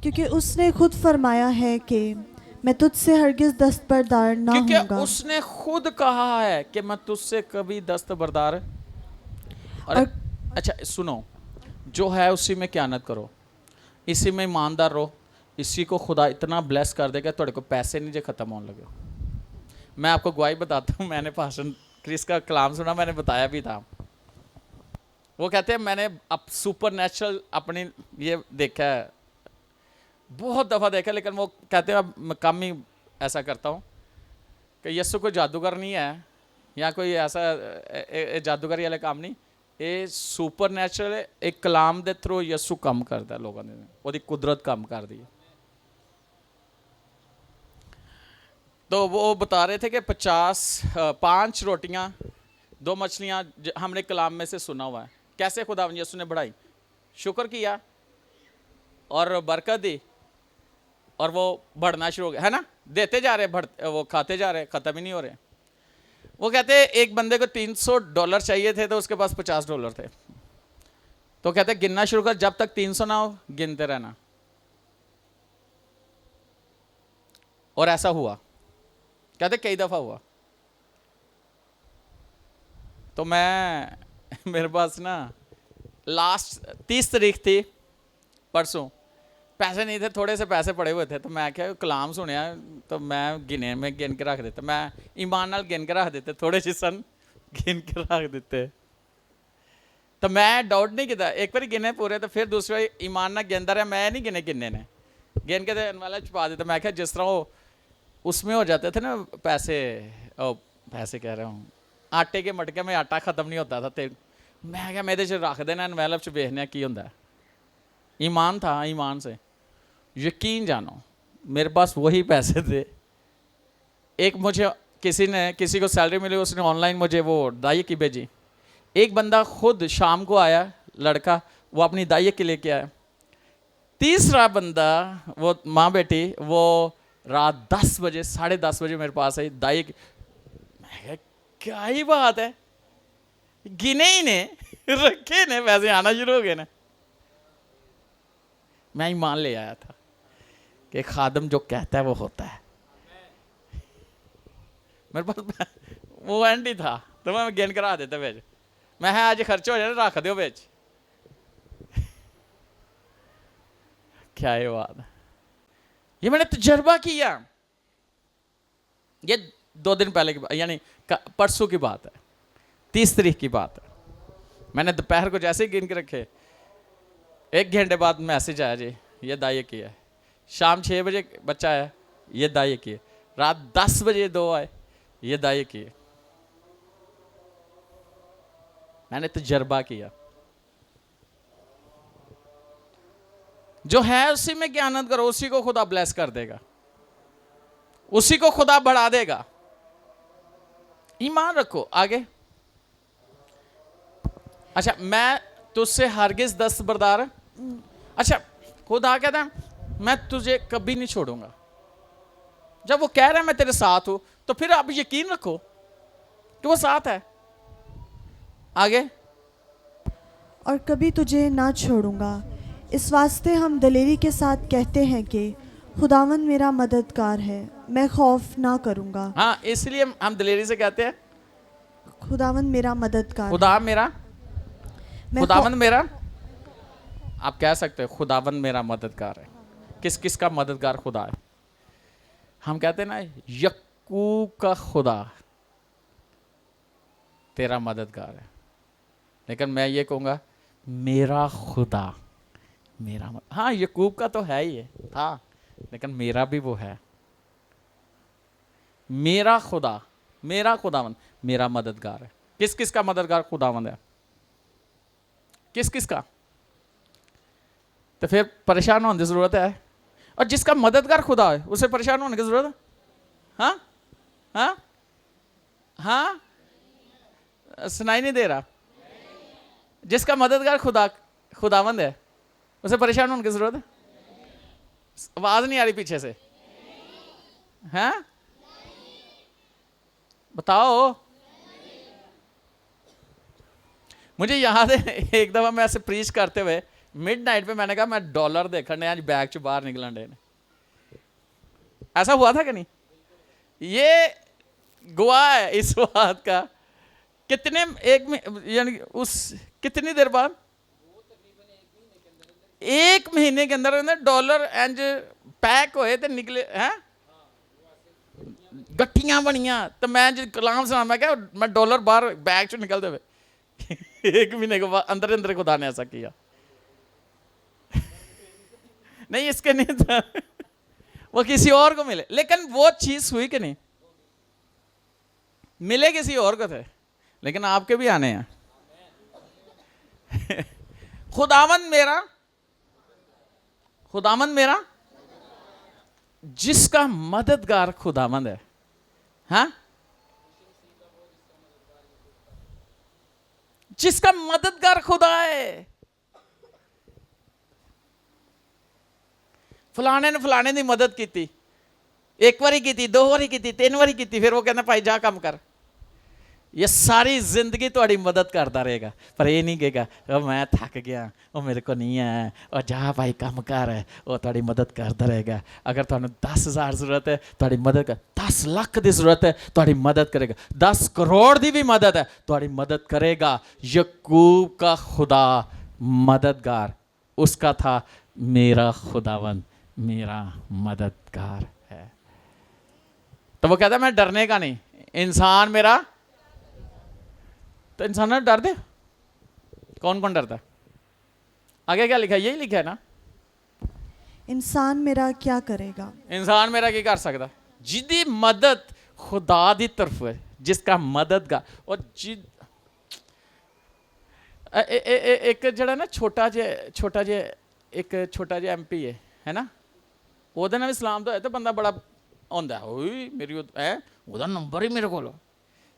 क्योंकि उसने खुद फरमाया है कि मैं तुझसे हरगिज दस्तबरदार ना क्योंकि होऊंगा। उसने खुद कहा है कि मैं तुझसे कभी दस्तबरदार। और अच्छा सुनो, जो है उसी में क़यानत करो, इसी में ईमानदार रहो, इसी को खुदा इतना ब्लेस कर देगा थोड़े को पैसे नहीं जो ख़त्म होने लगे। मैं आपको गवाही बताता हूँ, मैंने भाषण क्रिस का कलाम सुना, मैंने बताया भी था। वो कहते हैं मैंने अब सुपर नेचुरल अपनी ये देखा है, बहुत दफ़ा देखा, लेकिन वो कहते हैं अब मैं कम ही ऐसा करता हूँ कि यीशु कोई जादूगर नहीं है या कोई ऐसा जादूगरी वाले काम नहीं, ये सुपर नेचुरल एक कलाम के थ्रू यीशु काम करता है, लोगों ने वो कुदरत काम कर दी। तो वो बता रहे थे कि 5 रोटियां 2 मछलियां हमने कलाम में से सुना हुआ है, कैसे खुदा यीशु ने बढ़ाई, शुक्र किया और बरकत दी और वो बढ़ना शुरू हो गया, है ना, देते जा रहे, वो खाते जा रहे, ख़त्म ही नहीं हो रहे। वो कहते एक बंदे को $300 चाहिए थे तो उसके पास $50 थे। तो कहते गिनना शुरू कर, जब तक 300 ना हो गिनते रहना। और ऐसा हुआ, कहते कई दफ़ा हुआ। तो मैं मेरे पास ना लास्ट 30 तारीख थी, परसों, पैसे नहीं थे, थोड़े से पैसे पड़े हुए थे। तो मैं क्या कलाम सुनिया, तो मैं गिन के रख देता, मैं ईमान नाल गिन के रख देते, थोड़े से सन गिन के रख देते। तो मैं डाउट नहीं किया, एक बार गिने पूरे, तो फिर दूसरे ईमान नाल गिनता रहा, मैं नहीं गिने ने गिन के वाला छुपा देता। मैं क्या जिस तरह वो उसमें हो जाते थे ना पैसे कह रहा हूँ, आटे के मटके में आटा ख़त्म नहीं होता था। तो मैं क्या मेरे च रख देना, एनवेलप च देखने की होंदा। ईमान था, ईमान से यकीन जानो मेरे पास वही पैसे थे। एक मुझे किसी को सैलरी मिली, उसने ऑनलाइन मुझे वो दाई की भेजी। एक बंदा खुद शाम को आया, लड़का, वो अपनी दाई की लेके आया। तीसरा बंदा, वो माँ बेटी, वो रात 10 बजे 10:30 बजे मेरे पास आई दाई की। मैं क्या ही बात है, गिने ही ने रखे ने, पैसे आना शुरू हो गए ना। मैं ईमान ले आया था कि खादम जो कहता है वो होता है। मेरे पास वो एंड ही था, तो मैं गिन करा देता बेच। मैं आज खर्च हो जाए, रख दो बेच। क्या ये बात है, ये मैंने तजर्बा किया। ये 2 दिन पहले की बात, यानी परसों की बात है, 30 तारीख की बात है। मैंने दोपहर को जैसे ही गिन के रखे, 1 घंटे बाद मैसेज आया, जी ये दाई की है। शाम 6 बजे बच्चा आया, ये दाई की है। रात 10 बजे 2 आए, ये दाई की है। मैंने तजर्बा किया। जो है उसी में ज्ञानत करो, उसी को खुदा ब्लेस कर देगा, उसी को खुदा बढ़ा देगा। ईमान रखो। आगे, अच्छा, मैं तुझसे हरगिज दस्तबरदार। अच्छा, खुदा कहता है मैं तुझे कभी नहीं छोड़ूंगा। जब वो कह रहा है मैं तेरे साथ हूं, तो फिर आप यकीन रखो कि वो साथ है। आगे, और कभी तुझे ना छोड़ूंगा। इस वास्ते हम दलेरी के साथ कहते हैं कि खुदावन मेरा मददगार है, मैं खौफ ना करूंगा। हाँ, इसलिए हम दलेरी से कहते हैं खुदावन मेरा मददगार खुदा मेरा, मैं खुदावन मेरा। आप कह सकते हो खुदावन मेरा मददगार है। किस किस का मददगार खुदा है? हम कहते हैं ना, यक्कूब का खुदा तेरा मददगार है। लेकिन मैं ये कहूँगा मेरा खुदा, हाँ, यकूब का तो है ही है, था, लेकिन मेरा भी वो है। मेरा खुदा, मेरा खुदावंद मेरा मददगार है। किस किस का मददगार खुदावंद है? किस किस का? तो फिर परेशान होने की जरूरत है? और जिसका मददगार खुदा है उसे परेशान होने की जरूरत है? हाँ हाँ हाँ, सुनाई नहीं दे रहा? जिसका मददगार खुदावंद है उसे परेशान होने की जरूरत है? आवाज नहीं आ रही पीछे से? हैं? बताओ। मुझे याद है एक दफा मैं ऐसे प्रीच करते हुए मिडनाइट पे मैंने कहा मैं डॉलर देखने आज बैग चो बाहर निकलन डे ने। ऐसा हुआ था कि नहीं? ये गवाह है इस बात का। कितने यानी उस कितनी देर बाद, 1 महीने के अंदर अंदर डॉलर एंड पैक होए थे निकले हैं, गट्टियां बनिया। तो मैं जो कलाम सुना, मैं क्या मैं डॉलर बाहर बैग चो निकलते हुए 1 महीने के बाद अंदर अंदर खुदा ने ऐसा किया। नहीं, इसके नहीं था, वो किसी और को मिले, लेकिन वो चीज हुई कि नहीं? मिले किसी और को थे, लेकिन आपके भी आने हैं। खुदावंद मेरा जिसका मददगार खुदावंद है। हाँ, जिसका मददगार खुदा है। फलाने ने फलाने की मदद की, एक बारी की, दो बारी की, तीन बारी की, फिर वो कहना भाई जा काम कर। ये सारी जिंदगी थोड़ी मदद करता रहेगा, पर ये नहीं कहेगा ओ मैं थक गया, वो मेरे को नहीं है, और जा भाई काम कर, वो थोड़ी मदद करता रहेगा। अगर तुहानू 10,000 जरूरत है थोड़ी मदद कर, 10 लाख की जरूरत है थोड़ी मदद करेगा, 10 करोड़ की भी मदद है थोड़ी मदद करेगा। यकूब का खुदा मददगार, उसका था मेरा खुदावन मेरा मददगार है। तो वो कहता मैं डरने का नहीं, इंसान मेरा, तो इंसान ना डर दे, कौन कौन डरता है? आगे क्या लिखा है? यही लिखा है ना, इंसान मेरा क्या करेगा? इंसान मेरा की कर सकता, जिदी मदद खुदा दी तरफ है, जिसका मददगार। और एक जड़ा ना छोटा जे एक छोटा जे MP है ना, ਉਹਦੇ ਨਾਲ ਵੀ ਸਲਾਮ ਤਾਂ ਹੋਇਆ ਤਾਂ ਬੰਦਾ ਬੜਾ ਆਉਂਦਾ, ਓਏ ਮੇਰੀ ਉਹਦਾ ਨੰਬਰ ਹੀ ਮੇਰੇ ਕੋਲ।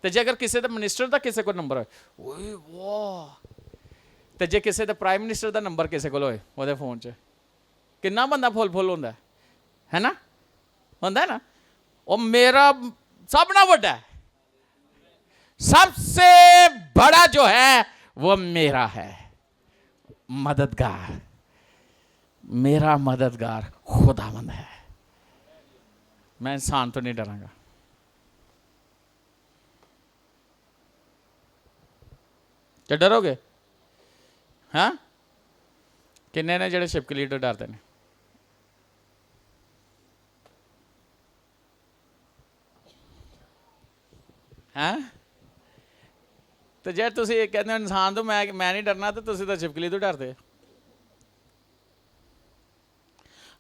ਤੇ ਜੇ ਅਗਰ ਕਿਸੇ ਦਾ ਮਿਨਿਸਟਰ ਦਾ ਕਿਸੇ ਕੋਲ ਨੰਬਰ ਹੋਏ, ਓਏ ਵਾਹ, ਤੇ ਜੇ ਕਿਸੇ ਦਾ ਪ੍ਰਾਈਮ ਮਿਨਿਸਟਰ ਦਾ ਨੰਬਰ ਕਿਸੇ ਕੋਲ ਹੋਏ ਉਹਦੇ ਫੋਨ 'ਚ, ਕਿੰਨਾ ਬੰਦਾ ਫੁੱਲ ਹੁੰਦਾ ਹੈ ਨਾ, ਹੁੰਦਾ ਨਾ। ਉਹ ਮੇਰਾ सब ना बड़ा है, सबसे बड़ा जो है वो मेरा है मददगार, मेरा मददगार खुदावंद है। मैं इंसान तो नहीं डरांगा। क्या डरोगे? हाँ, किन्ने ने जेड़े शिपकली तो डरते हैं? हाँ, तो जे तुम कहते हो इंसान तो मैं नहीं डरना, तो तुम तो छिपकली तो डरते।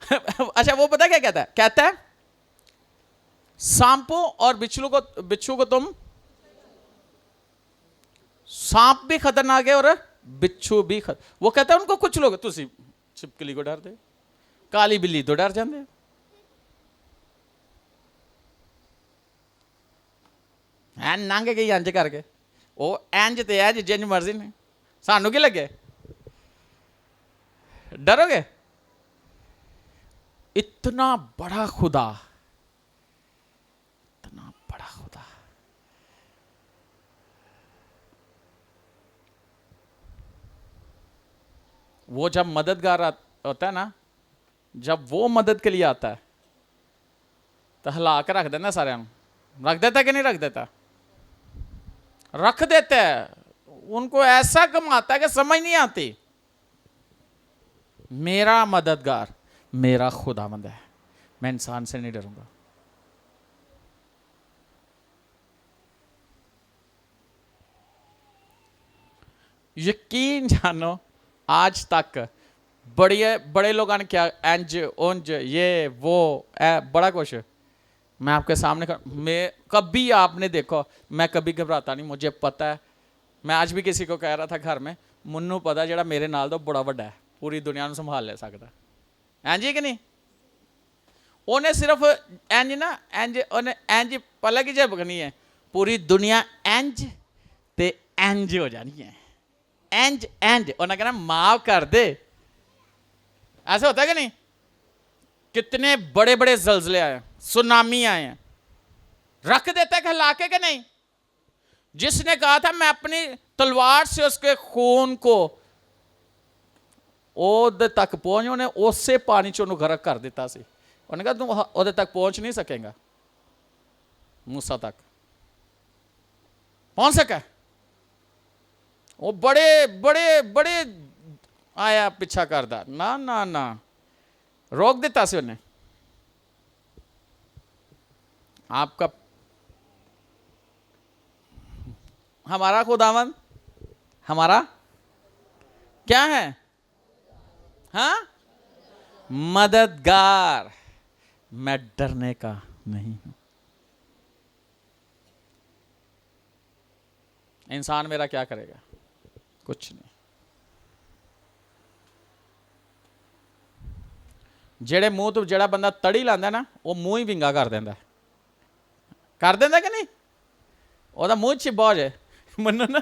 अच्छा, वो पता क्या कहता है? कहता है सांपों और बिच्छू को तुम, सांप भी खतरनाक है और बिच्छू भी वो कहता है उनको कुछ लोग, तुम छिपकली को डरते, काली बिल्ली तो डर जाते। नंग गई इंज करके, वो इंज ते इंज जिंज मर्जी ने, सानू की लगे? डरोगे? इतना बड़ा खुदा, इतना बड़ा खुदा। वो जब मददगार होता है ना, जब वो मदद के लिए आता है तो हिला के रख देना सारे, रख देता कि नहीं रख देता? रख देते हैं, उनको ऐसा कमाता है कि समझ नहीं आती। मेरा मददगार मेरा खुदावंद है, मैं इंसान से नहीं डरूंगा। यकीन जानो आज तक बड़े लोगों ने क्या इंज उंज ये वो बड़ा कुछ, मैं आपके सामने मैं कभी आपने देखो, मैं कभी घबराता नहीं, मुझे पता है। मैं आज भी किसी को कह रहा था घर में, मुन्नू पता जड़ा मेरे नाल तो बड़ा वड्डा है, पूरी दुनिया को संभाल ले सकता, इंज ही कि नहीं? उन्हें सिर्फ इंज ना इंज, उन्हें इंज पलक ही झपकनी है, पूरी दुनिया इंज ते इंज हो जानी है, इंज इंज। उन्हें कहना माफ कर दे। ऐसा होता है कि नहीं? कितने बड़े बड़े जलजले आए, सुनामी आए हैं, रख देता है हिलाके के नहीं? जिसने कहा था मैं अपनी तलवार से उसके खून को ओदे तक पहुंच, उन्हें उससे पानी चों गरक कर दिता सी। उन्हें कहा तू ओदे तक पहुंच नहीं सकेगा, मूसा तक पहुंच सका? वो बड़े बड़े बड़े आया पीछा करदा, ना ना ना, रोक देता सी उन्हें। आपका हमारा खुदावंद हमारा क्या है? हाँ, मददगार। मैं डरने का नहीं हूं। इंसान मेरा क्या करेगा? कुछ नहीं। जेड़े मुंह तो जेड़ा बंदा तड़ी लांदा ना, वो मुंह ही विंगा कर देंदा कि नहीं? ओदा मुंह चिब्बा हो जाए। मनो ना,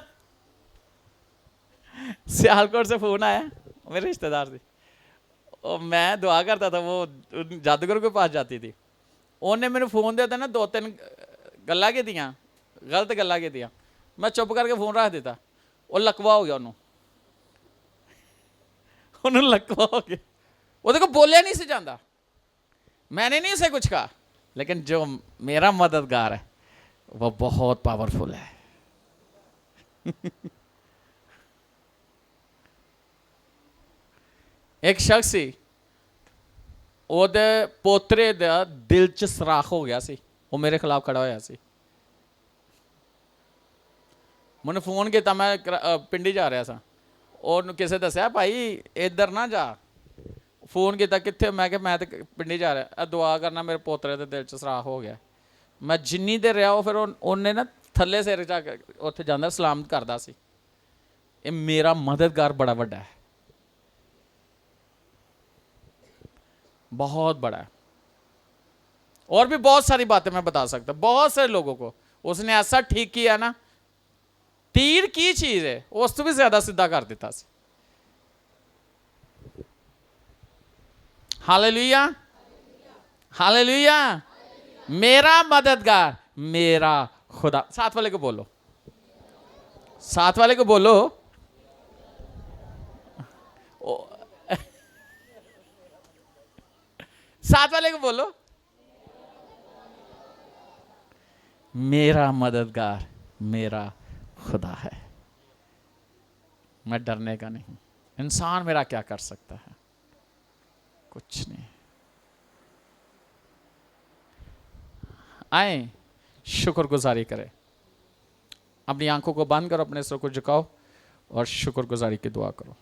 सियालकोट से फोन आया मेरे रिश्तेदार से, और मैं दुआ करता था, वो जादूगर के पास जाती थी। उन्हें मैंने फोन देता ना 2-3 गल्लां कीतियां, गलत गल्लां कीतियां, मैं चुप करके फोन रख देता। वो लकवा हो गया, उन्होंने लकवा हो गया, वो को बोलिया नहीं सी जाता। मैंने नहीं उसे कुछ कहा, लेकिन जो मेरा मददगार है वो बहुत पावरफुल है। एक शख्स सी, ओदे पोतरे दा दिल च सराख हो गया सी, वो मेरे खिलाफ खड़ा होया सी। मैंने फोन किया, मैं पिंडी जा रहा था, और किसी दसिया भाई इधर ना जा। फोन किया कितने, मैं तो पिंडी जा रहा, दुआ करना मेरे पोतरे के दिल च सराख हो गया। मैं जिन्नी देर रहा, फिर उन्हें ना थले सिर जाके उत्थे जांदा सलाम करदा सी। ये मेरा मददगार बड़ा बड़ा है, बहुत बड़ा है। और भी बहुत सारी बातें मैं बता सकता, बहुत सारे लोगों को उसने ऐसा ठीक किया ना, तीर की चीज है, उस तो भी ज्यादा सीधा कर देता सी। Hallelujah, hallelujah. मेरा मददगार, मेरा खुदा। साथ वाले को बोलो, साथ वाले को बोलो, साथ वाले को बोलो, मेरा मददगार मेरा खुदा है। मैं डरने का नहीं। इंसान मेरा क्या कर सकता है? कुछ नहीं। आए शुक्रगुजारी करें। अपनी आंखों को बंद करो, अपने सिर को झुकाओ और शुक्रगुजारी की दुआ करो।